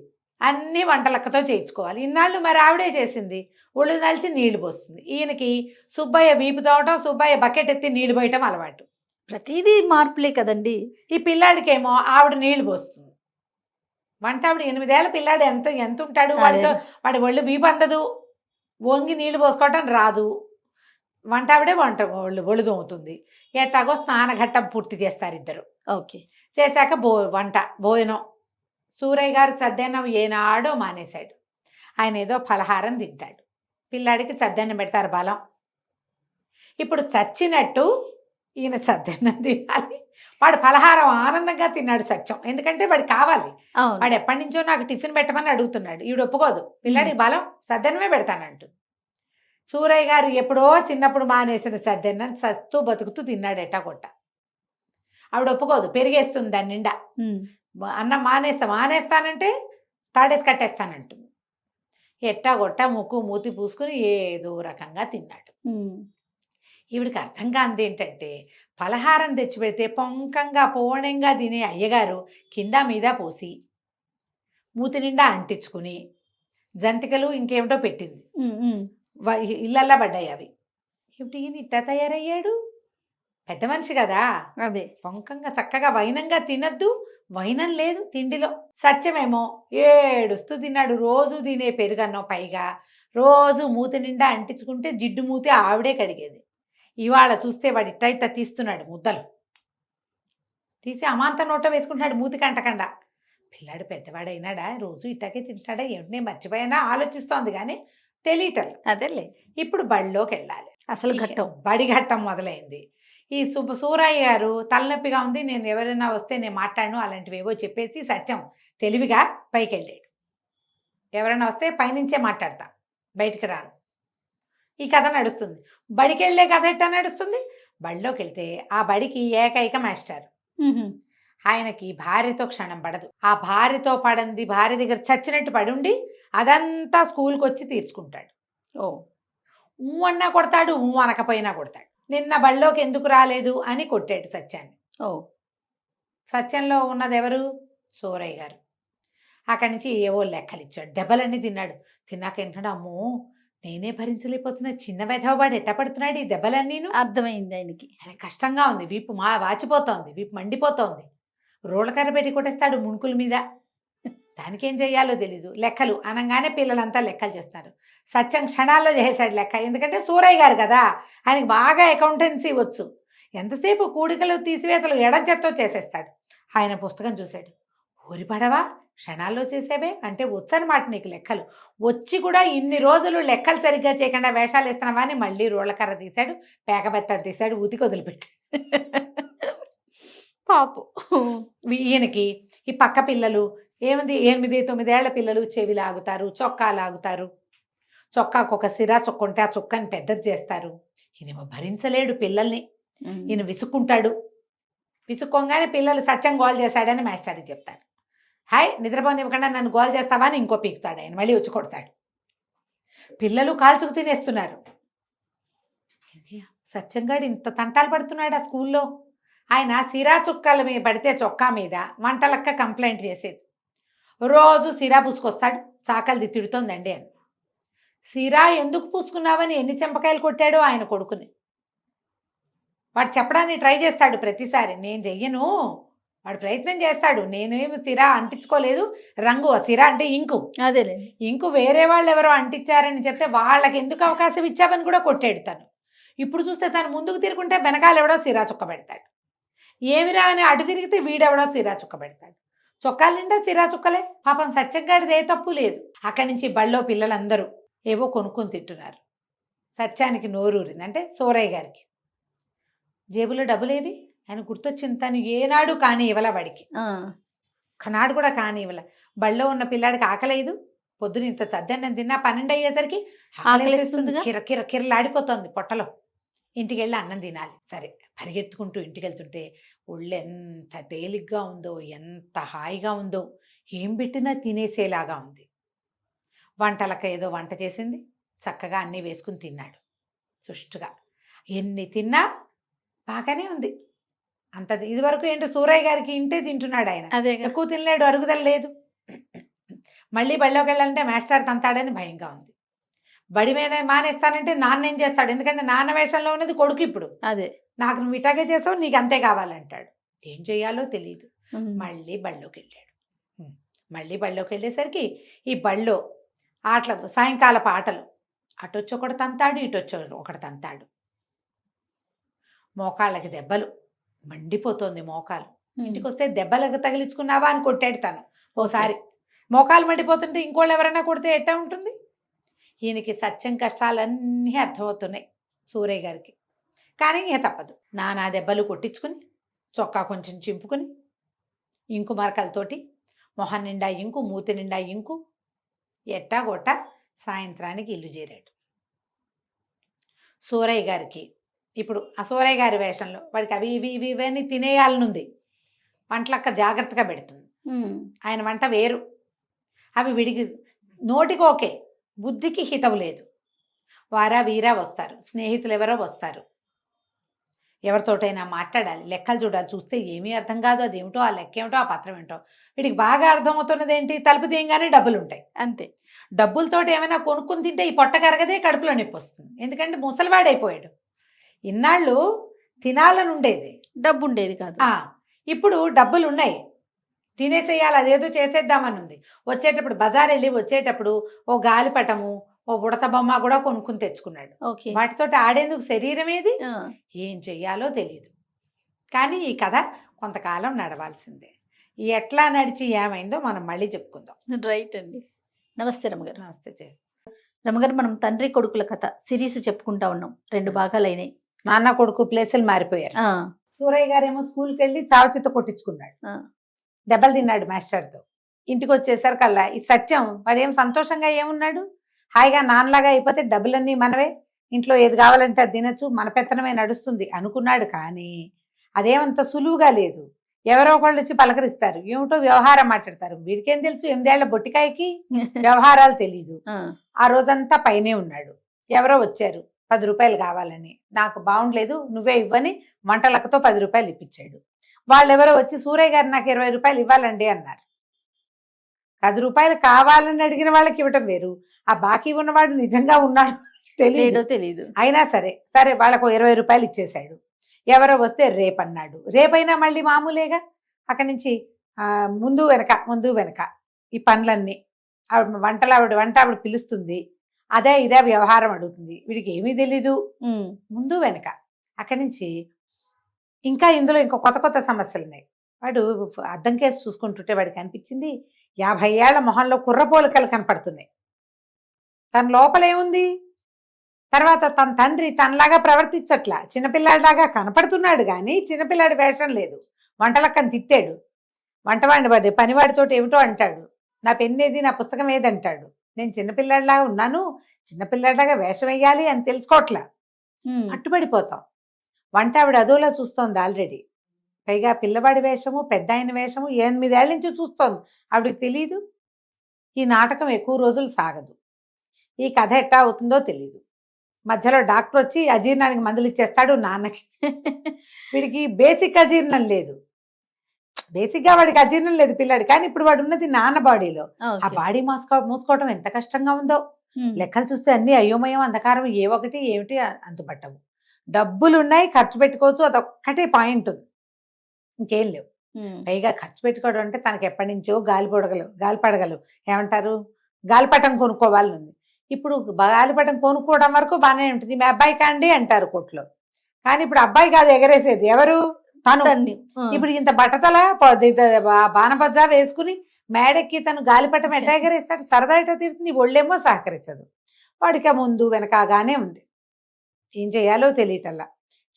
అన్నీ వంటలక్కతో చేయించుకోవాలి. ఇన్నాళ్ళు మరి ఆవిడే చేసింది. ఒళ్ళు నలిచి నీళ్లు పోస్తుంది. ఈయనకి సుబ్బయ్య వీపు తోవటం, సుబ్బయ్య బకెట్ ఎత్తి నీళ్లు పోయటం అలవాటు. ప్రతిదీ మార్పులే కదండి. ఈ పిల్లాడికేమో ఆవిడ నీళ్లు పోస్తుంది. వంట ఆవిడ 8 ఏళ్ల పిల్లాడు ఎంత ఉంటాడు, వాడి ఒళ్ళు వీపు అందదు, వంగి నీళ్లు పోసుకోవటం రాదు. వంట ఆవిడే ఒళ్ళు తోముతుంది. ఎట్టాగో స్నానఘట్టం పూర్తి చేస్తారు ఇద్దరు. ఓకే, చేశాక భోజనం. సూరయ్య గారు చద్దన్నం ఏనాడో మానేశాడు. ఆయన ఏదో ఫలహారం తింటాడు. పిల్లాడికి చద్దన్నం పెడతారు బలం. ఇప్పుడు చచ్చినట్టు ఈయన చద్దన్నం తినాలి. వాడు పలహారం ఆనందంగా తిన్నాడు సత్యం, ఎందుకంటే వాడికి కావాలి. అవును. వాడు ఎప్పటి నుంచో నాకు టిఫిన్ పెట్టమని అడుగుతున్నాడు, ఈవిడ ఒప్పుకోదు. పిల్లాడికి బలం చద్దన్నమే పెడతానంటూ. సూరయ్య గారు ఎప్పుడో చిన్నప్పుడు మానేసిన చద్దన్నం చస్తూ బతుకుతూ తిన్నాడు ఎట్టాగొట్ట. ఆవిడ ఒప్పుకోదు, పెరిగేస్తుంది దాని నిండా. అన్నం మానేస్తానంటే తాడేసి కట్టేస్తానంటుంది. ఎట్టాగొట్ట ముక్కు మూతి పూసుకుని ఏదో రకంగా తిన్నాడు. ఈవిడికి అర్థం కానిది ఏంటంటే, పలహారం తెచ్చిపెడితే పొంకంగా పోణంగా తినే అయ్యగారు కింద మీద పోసి మూతి నిండా అంటించుకుని జంతికలు ఇంకేమిటో పెట్టింది. ఇళ్ళల్లా పడ్డాయి అవి. ఇప్పుడు ఈయన ఇట్లా తయారయ్యాడు, పెద్ద మనిషి కదా. అదే పొంకంగా చక్కగా వైనంగా తినద్దు, వైనం లేదు తిండిలో. సత్యమేమో ఏడుస్తూ తిన్నాడు. రోజు తినే పెరుగన్నం, పైగా రోజు మూతి నిండా అంటించుకుంటే జిడ్డు మూతి ఆవిడే కడిగేది. ఇవాళ చూస్తే వాడు ఇట్ట తీస్తున్నాడు ముద్దలు తీసి అమాంత నోట వేసుకుంటున్నాడు మూతి కంటకుండా. పిల్లాడు పెద్దవాడైనాడా, రోజు ఇట్టకే తింటాడా ఏమిటి, నేను మర్చిపోయానా ఆలోచిస్తోంది కానీ తెలియటం. అదేలే. ఇప్పుడు బడిలోకి వెళ్ళాలి. అసలు ఘట్టం, బడి ఘట్టం మొదలైంది. ఈ సూరయ్య గారు తలనొప్పిగా ఉంది, నేను ఎవరైనా వస్తే నేను మాట్లాడను అలాంటివి ఏవో చెప్పేసి సత్యం తెలివిగా పైకి వెళ్ళాడు. ఎవరైనా వస్తే పైనుంచే మాట్లాడతా, బయటికి రాను. ఈ కథ నడుస్తుంది. బడికి వెళ్ళే కథ ఎట్టా నడుస్తుంది. బడిలోకి వెళ్తే ఆ బడికి ఏకైక మాస్టర్. ఆయనకి భార్యతో క్షణం పడదు. ఆ భార్యతో పడంది, భార్య దగ్గర చచ్చినట్టు పడుండి అదంతా స్కూల్కి వచ్చి తీర్చుకుంటాడు. ఊ అన్నా కొడతాడు, ఊ అనకపోయినా కొడతాడు. నిన్న బడిలోకి ఎందుకు రాలేదు అని కొట్టాడు సత్యాన్ని. సత్యంలో ఉన్నది ఎవరు? సూరయ్య గారు. అక్కడి నుంచి ఏవో లెక్కలు ఇచ్చాడు, దెబ్బలన్నీ తిన్నాడు. తిన్నాక ఏంటంటే, అమ్మో నేనే భరించలేకపోతున్నా, చిన్న వెధవవాడు ఎట్ట పడుతున్నాడు ఈ దెబ్బలన్నీను. అర్థమైంది ఆయనకి. ఆయన కష్టంగా ఉంది, వీపు వాచిపోతోంది, వీపు మండిపోతోంది. రోళ్ళకర్ర పెట్టి కొట్టేస్తాడు ముణుకుల మీద. దానికేం చెయ్యాలో తెలీదు. లెక్కలు అనగానే పిల్లలంతా లెక్కలు చేస్తారు. సత్యం క్షణాల్లో చేసాడు లెక్క, ఎందుకంటే సూరయ్య గారు కదా, ఆయనకి బాగా అకౌంటెన్సీ వచ్చు. ఎంతసేపు కూడికలు తీసివేతలు ఎడంచెత్తో చేసేస్తాడు. ఆయన పుస్తకం చూశాడు. ఊరిపడవా, క్షణాల్లో చేసేవే అంటే వచ్చనమాట నీకు లెక్కలు. వచ్చి కూడా ఇన్ని రోజులు లెక్కలు సరిగ్గా చేయకుండా వేషాలు వేస్తున్నావా అని మళ్ళీ రోళ్ళకర్ర తీశాడు, పేకబెత్తలు తీశాడు, ఉతికి వదిలిపెట్టి. పాపు. ఈయనకి ఈ పక్క పిల్లలు ఏముంది, 8-9 ఏళ్ల పిల్లలు చెవి లాగుతారు, చొక్కా లాగుతారు. చొక్కాకు ఒక సిరా చొక్కుంటే ఆ చొక్కాని పెద్దది చేస్తారు. ఈయనేమో భరించలేడు పిల్లల్ని. ఈయన విసుక్కుంటాడు. విసుక్కోగానే పిల్లలు సత్యం గోల్ చేశాడని మాస్టర్కి చెప్తారు. హాయ్ నిద్రపోనివ్వకుండా నన్ను గోల్ చేస్తావా అని ఇంకో పీకుతాడు ఆయన, మళ్ళీ వచ్చి కొడతాడు. పిల్లలు కాల్చుకు తినేస్తున్నారు. సత్యంగాడు ఇంత తంటాలు పడుతున్నాడు ఆ స్కూల్లో. ఆయన సిరా చుక్కల మీద పడితే చొక్కా మీద వంటలక్క కంప్లైంట్ చేసేది. రోజు సిరా పూసుకొస్తాడు, చాకలిది తిడుతోందండి అని. సిరా ఎందుకు పూసుకున్నావని ఎన్ని చెంపకాయలు కొట్టాడో ఆయన కొడుకుని. వాడు చెప్పడానికి ట్రై చేస్తాడు ప్రతిసారి, నేను చెయ్యను. వాడు ప్రయత్నం చేస్తాడు, నేనేమి సిరా అంటించుకోలేదు, రంగు సిరా అంటే ఇంకు, అదేలే ఇంకు వేరే వాళ్ళు ఎవరో అంటించారని చెప్తే వాళ్ళకి ఎందుకు అవకాశం ఇచ్చావని కూడా కొట్టాడు తను. ఇప్పుడు చూస్తే తను ముందుకు తిరుగుంటే వెనకాల ఎవడో సిరా చుక్క పెడతాడు. ఏమిరా అని అటు తిరిగితే వీడెవడో సిరా చుక్క పెడతాడు. చొక్కాల నిండా సిరా చుక్కలే. పాపం సత్యంగాడిది ఏ తప్పు లేదు. అక్కడి నుంచి బళ్ళో పిల్లలందరూ ఏవో కొనుక్కొని తింటున్నారు. సత్యానికి నోరూరింది, అంటే సూరయ్య గారికి. జేబులో డబ్బులేవి ఆయన గుర్తొచ్చింది. తను ఏనాడు కానీ ఇవ్వల వాడికి, ఒకనాడు కూడా కానీ ఇవ్వల. బళ్ళో ఉన్న పిల్లాడికి ఆకలేదు. పొద్దున ఇంత చద్దన్నం తిన్నా 12 అయ్యేసరికి ఆకలిస్తుంది, కిరకిరలాడిపోతుంది పొట్టలో. ఇంటికి వెళ్ళి అన్నం తినాలి. సరే పరిగెత్తుకుంటూ ఇంటికి వెళ్తుంటే ఒళ్ళు ఎంత తేలిగ్గా ఉందో, ఎంత హాయిగా ఉందో, ఏం పెట్టినా తినేసేలాగా ఉంది. వంటలక్క ఏదో వంట చేసింది, చక్కగా అన్నీ వేసుకుని తిన్నాడు సుష్టుగా. ఎన్ని తిన్నా బాగానే ఉంది. అంత ఇదివరకు ఏంటో సూరయ్య గారికి ఇంతే తింటున్నాడు ఆయన, అదే ఎక్కువ తినలేడు, అరుగుదల లేదు. మళ్ళీ బడిలోకి వెళ్ళాలంటే మాస్టర్ తంతాడని భయంగా ఉంది. బడి మీద మానేస్తానంటే నాన్న ఏం చేస్తాడు, ఎందుకంటే నాన్న వేషంలో ఉన్నది కొడుకు. ఇప్పుడు అదే నాకు నువ్వు ఇటాగే చేసావు, నీకు అంతే కావాలంటాడు. ఏం చేయాలో తెలియదు. మళ్ళీ బళ్ళోకి వెళ్ళాడు. మళ్ళీ బళ్ళోకి వెళ్ళేసరికి ఈ బళ్ళో ఆటలు, సాయంకాలపు ఆటలు, అటొచ్చి ఒకటి తంతాడు, ఇటొచ్చి ఒకటి తంతాడు. మోకాళ్ళకి దెబ్బలు, మండిపోతుంది మోకాలు. ఇంటికి వస్తే దెబ్బలకు తగిలించుకున్నావా అని కొట్టాడు తను ఓసారి. మోకాలు మండిపోతుంటే ఇంకోళ్ళు ఎవరైనా కొడితే ఎట్టా ఉంటుంది. ఈయనకి సత్యం కష్టాలన్నీ అర్థమవుతున్నాయి సూరయ్య గారికి. కానీ ఇక తప్పదు, నానా దెబ్బలు కొట్టించుకుని చొక్కా కొంచెం చింపుకుని ఇంకు మరకలతోటి మొహం నిండా ఇంకు, మూతి నిండా ఇంకు, ఎట్టా గొట్ట సాయంత్రానికి ఇల్లు చేరాడు. సూరయ్య గారికి ఇప్పుడు ఆ సూరయ్య గారి వేషంలో వాడికి అవి ఇవి ఇవి ఇవన్నీ తినేయాలనుంది. వంటలక్క జాగ్రత్తగా పెడుతుంది. ఆయన వంట వేరు. అవి విడిగి నోటికి ఓకే, బుద్ధికి హితవు లేదు. వారా వీరా వస్తారు, స్నేహితులు ఎవరో వస్తారు, ఎవరితోటైనా మాట్లాడాలి, లెక్కలు చూడాలి. చూస్తే ఏమీ అర్థం కాదు, అదేమిటో ఆ లెక్క ఏమిటో ఆ పత్రం ఏంటో. వీడికి బాగా అర్థమవుతున్నది ఏంటి, తలుపు తీయంగానే డబ్బులు ఉంటాయి. అంతే. డబ్బులతోటి ఏమైనా కొనుక్కుని తింటే ఈ పొట్ట కరగదే, కడుపులో నొప్పి వస్తుంది. ఎందుకంటే ముసలివాడైపోయాడు. ఇన్నాళ్ళు తినాలని ఉండేది, డబ్బు ఉండేది కాదు. ఇప్పుడు డబ్బులు ఉన్నాయి, తినేసేయాలి, అదేదో చేసేద్దామని ఉంది. వచ్చేటప్పుడు బజార్ వెళ్ళి వచ్చేటప్పుడు ఓ గాలిపటము, ఓ బుడత బొమ్మ కూడా కొనుక్కుని తెచ్చుకున్నాడు. వాటితోటి ఆడేందుకు శరీరం ఏది, ఏం చెయ్యాలో తెలియదు. కానీ ఈ కథ కొంతకాలం నడవాల్సిందే. ఎట్లా నడిచి ఏమైందో మనం మళ్ళీ చెప్పుకుందాం. రైట్ అండి. నమస్తే రమ్మగారు. నమస్తే జయ. రమ్మగారు, మనం తండ్రి కొడుకుల కథ సిరీస్ చెప్పుకుంటా ఉన్నాం. 2 భాగాలు అయినాయి. నాన్న కొడుకు ప్లేసులు మారిపోయారు. సూరయ్య గారేమో స్కూల్కి వెళ్ళి చావచిత్త కొట్టించుకున్నాడు, దెబ్బలు తిన్నాడు మాస్టర్తో. ఇంటికి వచ్చేసరికల్లా ఈ సత్యం వాడేం సంతోషంగా ఏమున్నాడు, హాయిగా నాన్నలాగా అయిపోతే డబ్బులన్నీ మనవే, ఇంట్లో ఏది కావాలంటే అది తినచ్చు, మన పెత్తనమే నడుస్తుంది అనుకున్నాడు. కానీ అదేమంత సులువుగా లేదు. ఎవరో ఒకళ్ళు వచ్చి పలకరిస్తారు, ఏమిటో వ్యవహారం మాట్లాడతారు. వీడికేం తెలుసు, 8 ఏళ్ల బొట్టికాయకి వ్యవహారాలు తెలీదు. ఆ రోజంతా పైనే ఉన్నాడు. ఎవరో వచ్చారు 10 రూపాయలు కావాలని, నాకు బాగుండలేదు నువ్వే ఇవ్వని వంటలకతో 10 రూపాయలు ఇప్పించాడు. వాళ్ళెవరో వచ్చి సూరయ్య గారు నాకు 20 రూపాయలు ఇవ్వాలండి అన్నారు. 10 రూపాయలు కావాలని అడిగిన వాళ్ళకి ఇవ్వటం వేరు, ఆ బాకీ ఉన్నవాడు నిజంగా ఉన్నాడు తెలియదు. అయినా సరే వాళ్ళకు 20 రూపాయలు ఇచ్చేశాడు. ఎవరో వస్తే రేపన్నాడు. రేపైనా మళ్ళీ మామూలేగా. అక్కడి నుంచి ముందు వెనక ఈ పనులన్నీ ఆవిడ వంట ఆవిడ పిలుస్తుంది, అదే ఇదే వ్యవహారం అడుగుతుంది. వీడికి ఏమీ తెలీదు, ముందు వెనక. అక్కడి నుంచి ఇంకా ఇందులో ఇంకో కొత్త సమస్యలు ఉన్నాయి. వాడు అద్దం కేసు చూసుకుంటుంటే వాడికి అనిపించింది 50 ఏళ్ల మొహంలో కుర్రపోలికలు కనపడుతున్నాయి. తన లోపలేముంది, తర్వాత తన తండ్రి తనలాగా ప్రవర్తించట్లా, చిన్నపిల్లాడిలాగా కనపడుతున్నాడు కానీ చిన్నపిల్లాడి వేషం లేదు. వంటలక్కని తిట్టాడు, వంటవాడిని పనివాడితోటి ఏమిటో అంటాడు, నా పెన్నేది నా పుస్తకం ఏది అంటాడు. నేను చిన్నపిల్లాడిలాగా ఉన్నాను, చిన్నపిల్లాడిలాగా వేషం వేయాలి అని తెలుసుకోవట్లా, అట్టుబడిపోతాం. వంట ఆవిడ అదోలా చూస్తోంది ఆల్రెడీ. పైగా పిల్లవాడి వేషము, పెద్ద ఆయన వేషము 8 ఏళ్ళ నుంచి చూస్తోంది. ఆవిడకి తెలీదు. ఈ నాటకం ఎక్కువ రోజులు సాగదు. ఈ కథ ఎట్టా అవుతుందో తెలీదు. మధ్యలో డాక్టర్ వచ్చి అజీర్ణానికి మందులు ఇచ్చేస్తాడు నాన్నకి. వీడికి బేసిక్ అజీర్ణం లేదు, బేసిక్గా వాడికి అజీర్ణం లేదు పిల్లాడు. కానీ ఇప్పుడు వాడు ఉన్నది నాన్న బాడీలో. ఆ బాడీ మూసుకోవటం ఎంత కష్టంగా ఉందో. లెక్కలు చూస్తే అన్ని అయోమయం, అంధకారం, ఏ ఒకటి ఏమిటి అంతుపట్టవు. డబ్బులు ఉన్నాయి, ఖర్చు పెట్టుకోవచ్చు, అదొక్కటే పాయింట్ ఉంది, ఇంకేం లేవు. పైగా ఖర్చు పెట్టుకోవడం అంటే తనకి ఎప్పటి నుంచో గాలిపడగలు ఏమంటారు, గాలిపటం కొనుక్కోవాలని ఉంది. ఇప్పుడు గాలిపటం కొనుక్కోవడం వరకు బాగానే ఉంటుంది. మీ అబ్బాయి కాండి అంటారు కోట్లో. కానీ ఇప్పుడు అబ్బాయి కాదు ఎగరేసేది, ఎవరు, తను. ఇప్పుడు ఇంత బట్టతల బాణబజ్జా వేసుకుని మేడెక్కి తను గాలిపటం ఎట్లా ఎగరేస్తాడు, సరదా ఎట్లా తీరుతుంది, ఒళ్ళేమో సహకరించదు. వాడికి ముందు వెనకగానే ఉంది. ఏం చేయాలో తెలియటల్లా.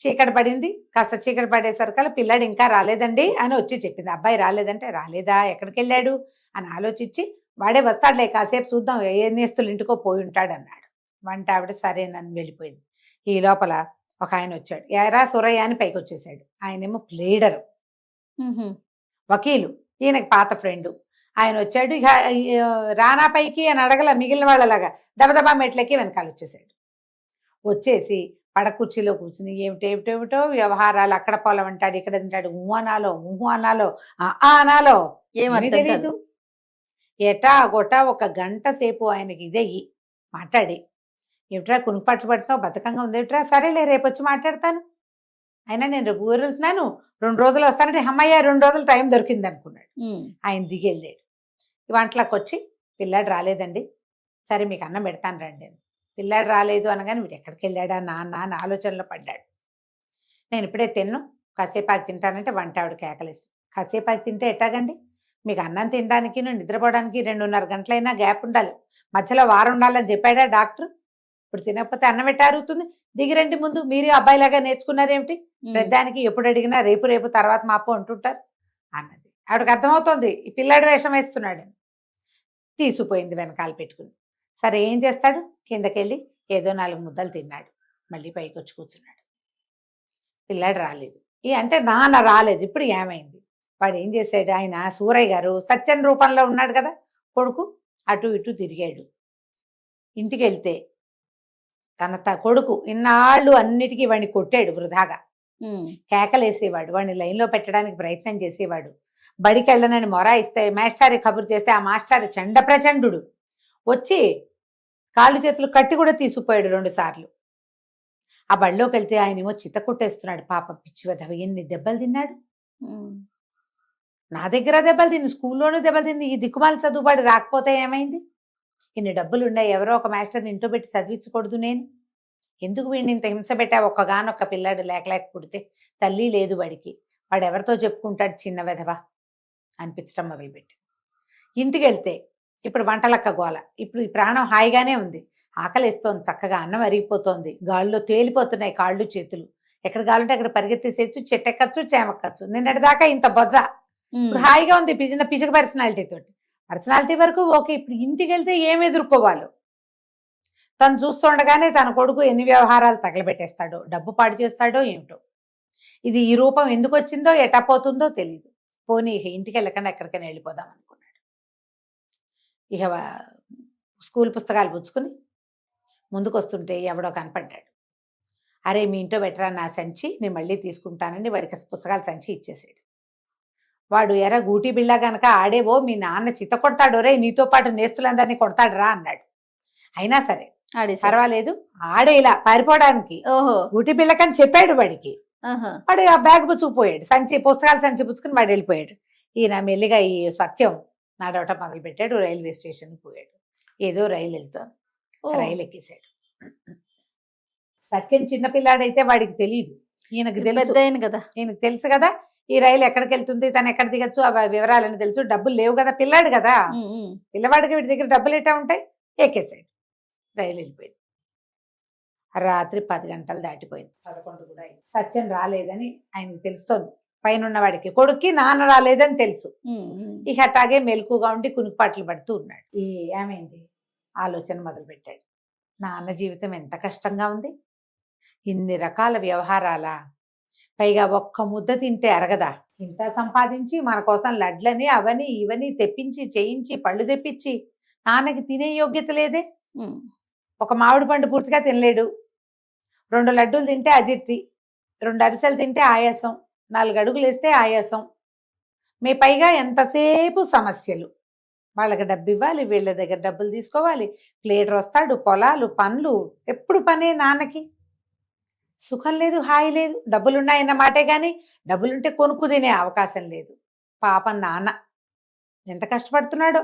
చీకటి పడింది, కాస్త చీకటి పడేసరికల్లా పిల్లాడు ఇంకా రాలేదండి అని వచ్చి చెప్పింది. అబ్బాయి రాలేదంటే, రాలేదా ఎక్కడికి వెళ్ళాడు అని ఆలోచించి, వాడే వస్తాడులే కాసేపు చూద్దాం, ఏ నేస్తులు ఇంటికో పోయి ఉంటాడు అన్నాడు. వంట ఆవిడ సరేనని వెళ్ళిపోయింది. ఈ లోపల ఒక ఆయన వచ్చాడు, ఎరా సూరయ్య అని పైకి వచ్చేసాడు. ఆయనేమో ప్లేడరు, వకీలు, ఈయనకి పాత ఫ్రెండు. ఆయన వచ్చాడు. ఇక రానా పైకి అని అడగల, మిగిలిన వాళ్ళలాగా దబదబా మెట్లకి వెనకాల వచ్చేసాడు. వచ్చేసి పడకుర్చీలో కూర్చుని ఏమిటేమిటేమిటో వ్యవహారాలు, అక్కడ పొలం అంటాడు, ఇక్కడ తింటాడు, ఊహు అనాలో అనాలో ఏమీ తెలీదు. ఎటా గొటా 1 గంట సేపు ఆయనకి ఇదయ్యి మాట్లాడి, ఏమిట్రా కునుపట్లు పడుతున్నావు, బతకంగా ఉంది ఏమిట్రా, సరేలే రేపు వచ్చి మాట్లాడతాను, అయినా నేను రేపు ఊరు వెళ్తున్నాను, 2 రోజులు వస్తానంటే అమ్మయ్య 2 రోజులు టైం దొరికింది అనుకున్నాడు. ఆయన దిగెళ్ళాడు. వంటలకు వచ్చి, పిల్లాడు రాలేదండి, సరే మీకు అన్నం పెడతాను రండి అని. పిల్లాడు రాలేదు అనగానే వీడు ఎక్కడికి వెళ్ళాడా నాన్న అని ఆలోచనలో పడ్డాడు. నేను ఇప్పుడే తిన్ను, కాసేపాకి తింటానంటే వంట ఆవిడ కేకలేసి, కాసేపాకి తింటే ఎట్టాగండి, మీకు అన్నం తినడానికి నిద్రపోవడానికి 2:30 గంటలైనా గ్యాప్ ఉండాలి, మధ్యలో వారం ఉండాలని చెప్పాడా డాక్టర్? ఇప్పుడు తినకపోతే అన్నం ఎట్టా అరుగుతుంది? దిగిరండి ముందు, మీరు అబ్బాయిలాగా నేర్చుకున్నారేమిటి? పెద్దానికి ఎప్పుడు అడిగినా రేపు రేపు తర్వాత మాపు అంటుంటారు అన్నది. ఆవిడకి అర్థమవుతోంది ఈ పిల్లాడి వేషం వేస్తున్నాడని. తీసిపోయింది వెనకాల పెట్టుకుని. సరే ఏం చేస్తాడు, కిందకెళ్ళి ఏదో 4 ముద్దలు తిన్నాడు, మళ్ళీ పైకి వచ్చి కూర్చున్నాడు. పిల్లాడు రాలేదు. అంటే నాన్న రాలేదు. ఇప్పుడు ఏమైంది? వాడు ఏం చేశాడు, ఆయన సూరయ్య గారు సత్యం రూపంలో ఉన్నాడు కదా కొడుకు, అటు ఇటు తిరిగాడు. ఇంటికి వెళ్తే తన కొడుకు ఇన్నాళ్ళు అన్నిటికీ వాడిని కొట్టాడు వృధాగా, కేకలేసేవాడు, వాడిని లైన్లో పెట్టడానికి ప్రయత్నం చేసేవాడు. బడికి వెళ్ళనని మొరాయిస్తే మాస్టారి కబురు చేస్తే ఆ మాస్టారి చండ ప్రచండు వచ్చి కాళ్ళు చేతులు కట్టి కూడా తీసుకుపోయాడు 2 సార్లు. ఆ బడిలోకి వెళ్తే ఆయనేమో చిత్త కొట్టేస్తున్నాడు. పాప పిచ్చి వెధవ, ఎన్ని దెబ్బలు తిన్నాడు. నా దగ్గర దెబ్బలు తిని, స్కూల్లోనూ దెబ్బలు తిని, ఈ దిక్కుమాల చదువుబాడు రాకపోతే ఏమైంది? ఇన్ని డబ్బులు ఉన్నాయి, ఎవరో ఒక మాస్టర్ని ఇంట్లో పెట్టి చదివించకూడదు నేను? ఎందుకు వీడిని ఇంత హింస పెట్టా? ఒక్కగానొక్క పిల్లాడు లేక పుడితే తల్లి లేదు వాడికి, వాడు ఎవరితో చెప్పుకుంటాడు చిన్న వెధవ అనిపించడం మొదలుపెట్టి. ఇంటికి వెళ్తే ఇప్పుడు వంటలక్క గోల. ఇప్పుడు ఈ ప్రాణం హాయిగానే ఉంది, ఆకలిస్తోంది, చక్కగా అన్నం అరిగిపోతోంది, గాల్లో తేలిపోతున్నాయి కాళ్ళు చేతులు, ఎక్కడ కావాలంటే అక్కడ పరిగెత్తేసేయచ్చు, చెట్టెక్కచ్చు, చేమక్కచ్చు. నిన్నటిదాకా ఇంత బొజ్జ, ఇప్పుడు హాయిగా ఉంది పిచక పర్సనాలిటీ తోటి. పర్సనాలిటీ వరకు ఓకే. ఇప్పుడు ఇంటికి వెళ్తే ఏం ఎదుర్కోవాలో తను చూస్తుండగానే తన కొడుకు ఎన్ని వ్యవహారాలు తగలబెట్టేస్తాడో, డబ్బు పాడు చేస్తాడో ఏమిటో. ఇది ఈ రూపం ఎందుకు వచ్చిందో ఎటా పోతుందో తెలియదు. పోనీ ఇక ఇంటికి వెళ్ళకుండా ఎక్కడికైనా వెళ్ళిపోదాం అనుకున్నాడు. ఇక స్కూల్ పుస్తకాలు పుచ్చుకుని ముందుకు వస్తుంటే ఎవడో కనపడ్డాడు. అరే మీ ఇంట్లో పెట్టరా నా సంచి, నేను మళ్ళీ తీసుకుంటానండి. వాడికి పుస్తకాల సంచి ఇచ్చేసాడు. వాడు ఎరా గూటి బిళ్ళ గనక ఆడేవో మీ నాన్న చిత్త కొడతాడు, రే నీతో పాటు నేస్తులందరినీ కొడతాడురా అన్నాడు. అయినా సరే పర్వాలేదు, ఆడేలా పారిపోవడానికి గూటి బిళ్ళకని చెప్పాడు వాడికి. వాడు ఆ బ్యాగ్ పుచ్చుకుపోయాడు, పుస్తకాల సంచి పుచ్చుకుని వాడు వెళ్ళిపోయాడు. ఈయన మెల్లిగా ఈ సత్యం నడవటం మొదలు పెట్టాడు. రైల్వే స్టేషన్ పోయాడు. ఏదో రైలు వెళ్తాను, రైలు ఎక్కేశాడు. సత్యం చిన్నపిల్లాడైతే వాడికి తెలియదు, ఈయనకు తెలుసు కదా, ఈయనకు తెలుసు కదా ఈ రైలు ఎక్కడికి వెళ్తుంది, తను ఎక్కడ దిగచ్చు, ఆ వివరాలని తెలుసు. డబ్బులు లేవు కదా, పిల్లాడు కదా, పిల్లవాడికి వీడి దగ్గర డబ్బులు ఎట్టా ఉంటాయి. ఎక్కేసాడు, రైలు వెళ్ళిపోయింది. రాత్రి 10 గంటలు దాటిపోయింది, 11 కూడా అయింది. సత్యం రాలేదని ఆయనకు తెలుస్తోంది. పైన వాడికి కొడుక్కి నాన్న రాలేదని తెలుసు. ఇక అట్లాగే మెలకుగా ఉండి కునుకుపాట్లు పడుతూ ఉన్నాడు. ఏమైంది ఆలోచన మొదలు పెట్టాడు. నాన్న జీవితం ఎంత కష్టంగా ఉంది, ఇన్ని రకాల వ్యవహారాలా, పైగా ఒక్క ముద్ద తింటే అరగదా, ఇంత సంపాదించి మన కోసం లడ్లని అవని ఇవని తెప్పించి చేయించి పళ్ళు తెప్పించి నాన్నకి తినే యోగ్యత లేదే. ఒక మామిడి పండు పూర్తిగా తినలేడు, 2 లడ్డూలు తింటే అజీర్తి, 2 అరిసెలు తింటే ఆయాసం, 4 అడుగులు వేస్తే ఆయాసం. మీ పైగా ఎంతసేపు సమస్యలు. వాళ్ళకి డబ్బు ఇవ్వాలి, వీళ్ళ దగ్గర డబ్బులు తీసుకోవాలి, ప్లేటర్ వస్తాడు, పొలాలు పనులు, ఎప్పుడు పనే నాన్నకి. సుఖం లేదు, హాయి లేదు. డబ్బులున్నాయన్న మాటే కానీ డబ్బులుంటే కొనుక్కు తినే అవకాశం లేదు. పాపం నాన్న ఎంత కష్టపడుతున్నాడో,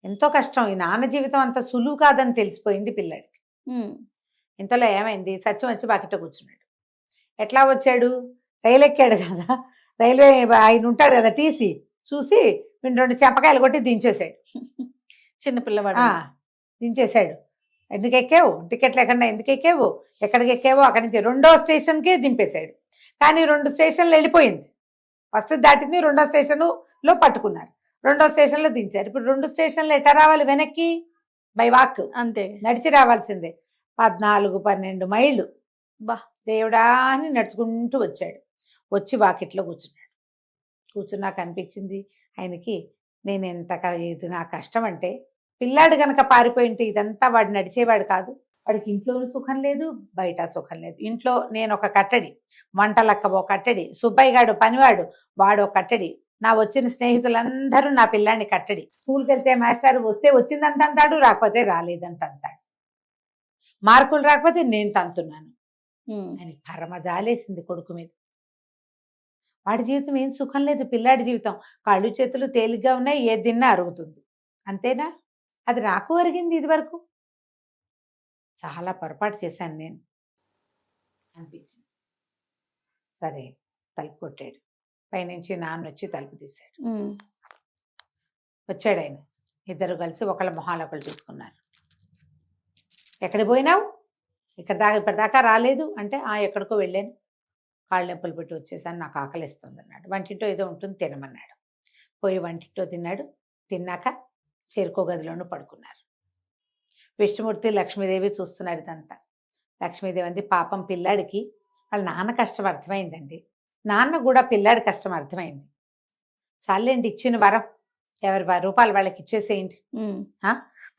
ఎంతో కష్టం. ఈ నాన్న జీవితం అంత సులువు కాదని తెలిసిపోయింది పిల్లాడికి. ఇంతలో ఏమైంది, సత్యం వచ్చి బాకిట కూర్చున్నాడు. ఎట్లా వచ్చాడు, రైలు ఎక్కాడు కదా, రైల్వే ఆయన ఉంటాడు కదా టీసీ, చూసి 2 చెంపకాయలు కొట్టి దించేశాడు. చిన్నపిల్లవాడు దించేశాడు. ఎందుకు ఎక్కావు, టికెట్లు ఎక్కడ ఎందుకు ఎక్కావు, ఎక్కడికి ఎక్కావో అక్కడి నుంచి 2వ స్టేషన్కే దింపేశాడు. కానీ 2 స్టేషన్లు వెళ్ళిపోయింది. ఫస్ట్ దాటింది, 2వ స్టేషన్లో పట్టుకున్నారు, 2వ స్టేషన్లో దించారు. ఇప్పుడు 2 స్టేషన్లు ఎట్లా రావాలి వెనక్కి, బై వాక్, అంతే నడిచి రావాల్సిందే. 14-12 మైళ్ళు. బా దేవుడా అని నడుచుకుంటూ వచ్చాడు. వచ్చి వాకిట్లో కూర్చున్నాడు. కూర్చున్నాక అనిపించింది ఆయనకి, నేను ఎంత ఇది నా కష్టం అంటే, పిల్లాడు గనక పారిపోయింటే ఇదంతా వాడు నడిచేవాడు కాదు. వాడికి ఇంట్లోనూ సుఖం లేదు, బయట సుఖం లేదు. ఇంట్లో నేను ఒక కట్టడి, వంటలక్క ఒక కట్టడి, సుబ్బయ్య గాడు పనివాడు వాడు ఒక కట్టడి, నా వచ్చిన స్నేహితులందరూ నా పిల్లాన్ని కట్టడి. స్కూల్కి వెళ్తే మాస్టర్ వస్తే వచ్చిందంత అంటాడు, రాకపోతే రాలేదంత అంటాడు. మార్కులు రాకపోతే నేను తంతున్నాను అని పరమ జాలేసింది కొడుకు మీద. వాడి జీవితం ఏం సుఖం లేదు, పిల్లాడి జీవితం కాళ్ళు చేతులు తేలిగ్గా ఉన్నాయి, ఏది తిన్నా అరుగుతుంది, అంతేనా? అది నాకు అరిగింది ఇది వరకు. చాలా పొరపాటు చేశాను నేను అనిపించింది. సరే తలుపు కొట్టాడు. పైనుంచి నాన్న వచ్చి తలుపు తీశాడు. వచ్చాడు ఆయన. ఇద్దరు కలిసి ఒకళ్ళ మొహాలు ఒకళ్ళు చూసుకున్నారు. ఎక్కడికి పోయినావు, ఇప్పటిదాకా రాలేదు అంటే, ఎక్కడికో వెళ్ళాను, కాళ్ళు నొప్పులు పెట్టి వచ్చేసాను, నాకు ఆకలిస్తుంది అన్నాడు. వంటింటో ఏదో ఉంటుంది తినమన్నాడు. పోయి వంటింటో తిన్నాడు. తిన్నాక చేరుకో గదిలోనూ పడుకున్నారు. విష్ణుమూర్తి లక్ష్మీదేవి చూస్తున్నారు ఇదంతా. లక్ష్మీదేవి అంది, పాపం పిల్లాడికి వాళ్ళ నాన్న కష్టం అర్థమైందండి, నాన్న కూడా పిల్లాడి కష్టం అర్థమైంది, చాలేండి ఇచ్చిన వరం, ఎవరి రూపాయలు వాళ్ళకి ఇచ్చేసేయండి,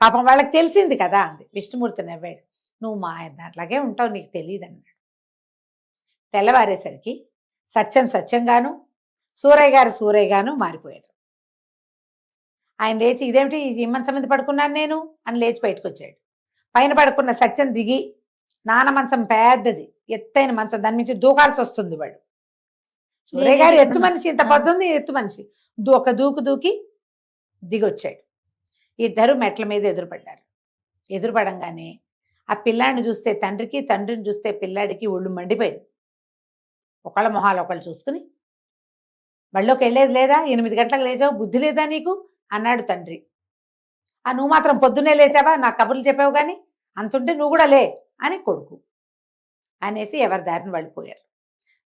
పాపం వాళ్ళకి తెలిసింది కదా అంది. విష్ణుమూర్తి నవ్వాడు, నువ్వు మా అట్లాగే ఉంటావు, నీకు తెలియదు అన్నాడు. తెల్లవారేసరికి సత్యంగాను సూరయ్య గాను మారిపోయారు. ఆయన లేచి, ఇదేమిటి ఈ మంచం మీద పడుకున్నాను నేను అని లేచి బయటకు వచ్చాడు. పైన పడుకున్న సత్యం దిగి, నాన్న మంచం పెద్దది, ఎత్తైన మంచం, దాని నుంచి దూకాల్సి వస్తుంది వాడు. సూరయ్య గారు ఎత్తు మనిషి, ఇంత పొద్దుంది ఎత్తు మనిషి, ఒక దూకి దిగొచ్చాడు. ఇద్దరు మెట్ల మీద ఎదురుపడ్డారు. ఎదురుపడంగానే ఆ పిల్లాడిని చూస్తే తండ్రికి, తండ్రిని చూస్తే పిల్లాడికి ఒళ్ళు మండిపోయింది. ఒకళ్ళ మొహాలు ఒకళ్ళు చూసుకుని, బళ్ళోకి వెళ్ళేది లేదా, 8 గంటలకు లేచావు, బుద్ధి లేదా నీకు అన్నాడు తండ్రి. నువ్వు మాత్రం పొద్దున్నే లేచావా, నా కబుర్లు చెప్పావు కానీ, అంతుంటే నువ్వు కూడా లే అని కొడుకు అనేసి ఎవరి దారిని వెళ్ళిపోయారు.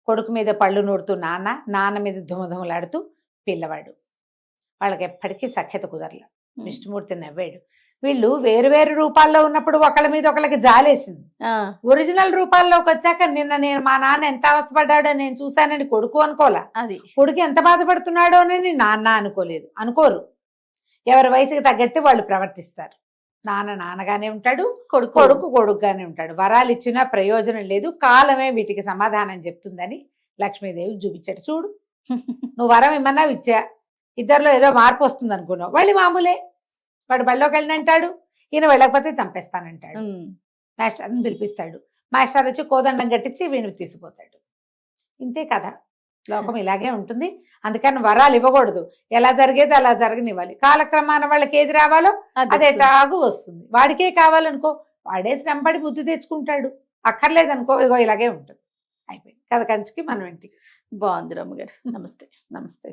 కొడుకు మీద పళ్ళు నూడుతూ నాన్న మీద ధుమధుమలాడుతూ పిల్లవాడు. వాళ్ళకి ఎప్పటికీ సఖ్యత కుదరల. విష్ణుమూర్తి నవ్వాడు. వీళ్ళు వేరు రూపాల్లో ఉన్నప్పుడు ఒకళ్ళ మీద ఒకళ్ళకి జాలేసింది. ఒరిజినల్ రూపాల్లోకి వచ్చాక నేను మా నాన్న ఎంత అవస్థపడ్డాడో నేను చూశానని కొడుకు అనుకోలే, అది కొడుకు ఎంత బాధపడుతున్నాడో అని నాన్న అనుకోరు. ఎవరి వయసుకి తగ్గట్టు వాళ్ళు ప్రవర్తిస్తారు. నాన్నగానే ఉంటాడు, కొడుకుగానే ఉంటాడు. వరాలు ఇచ్చినా ప్రయోజనం లేదు, కాలమే వీటికి సమాధానం చెప్తుందని లక్ష్మీదేవికి చూపించాడు. చూడు, నువ్వు వరం ఇమ్మన్నావు, ఇచ్చా, ఇద్దరిలో ఏదో మార్పు వస్తుంది అనుకున్నావు, వాళ్ళు మామూలే. వాడు బళ్ళోకి వెళ్ళినంటాడు, ఈయన వెళ్ళకపోతే చంపేస్తానంటాడు. మాస్టర్ని పిలిపిస్తాడు, మాస్టర్ వచ్చి కోదండం కట్టించి వీణు తీసుకుపోతాడు. ఇంతే కదా, లోకం ఇలాగే ఉంటుంది. అందుకని వరాలు ఇవ్వకూడదు, ఎలా జరిగేది అలా జరగనివ్వాలి. కాలక్రమాన వాళ్ళకి ఏది రావాలో అది ఎటాగు వస్తుంది. వాడికే కావాలనుకో, వాడే శ్రమపడి బుద్ధి తెచ్చుకుంటాడు. అక్కర్లేదనుకో, ఇగో ఇలాగే ఉంటుంది. అయిపోయింది కథ కంచికి మనం ఇంటికి. బాగుంది రమ్మగారు. నమస్తే. నమస్తే.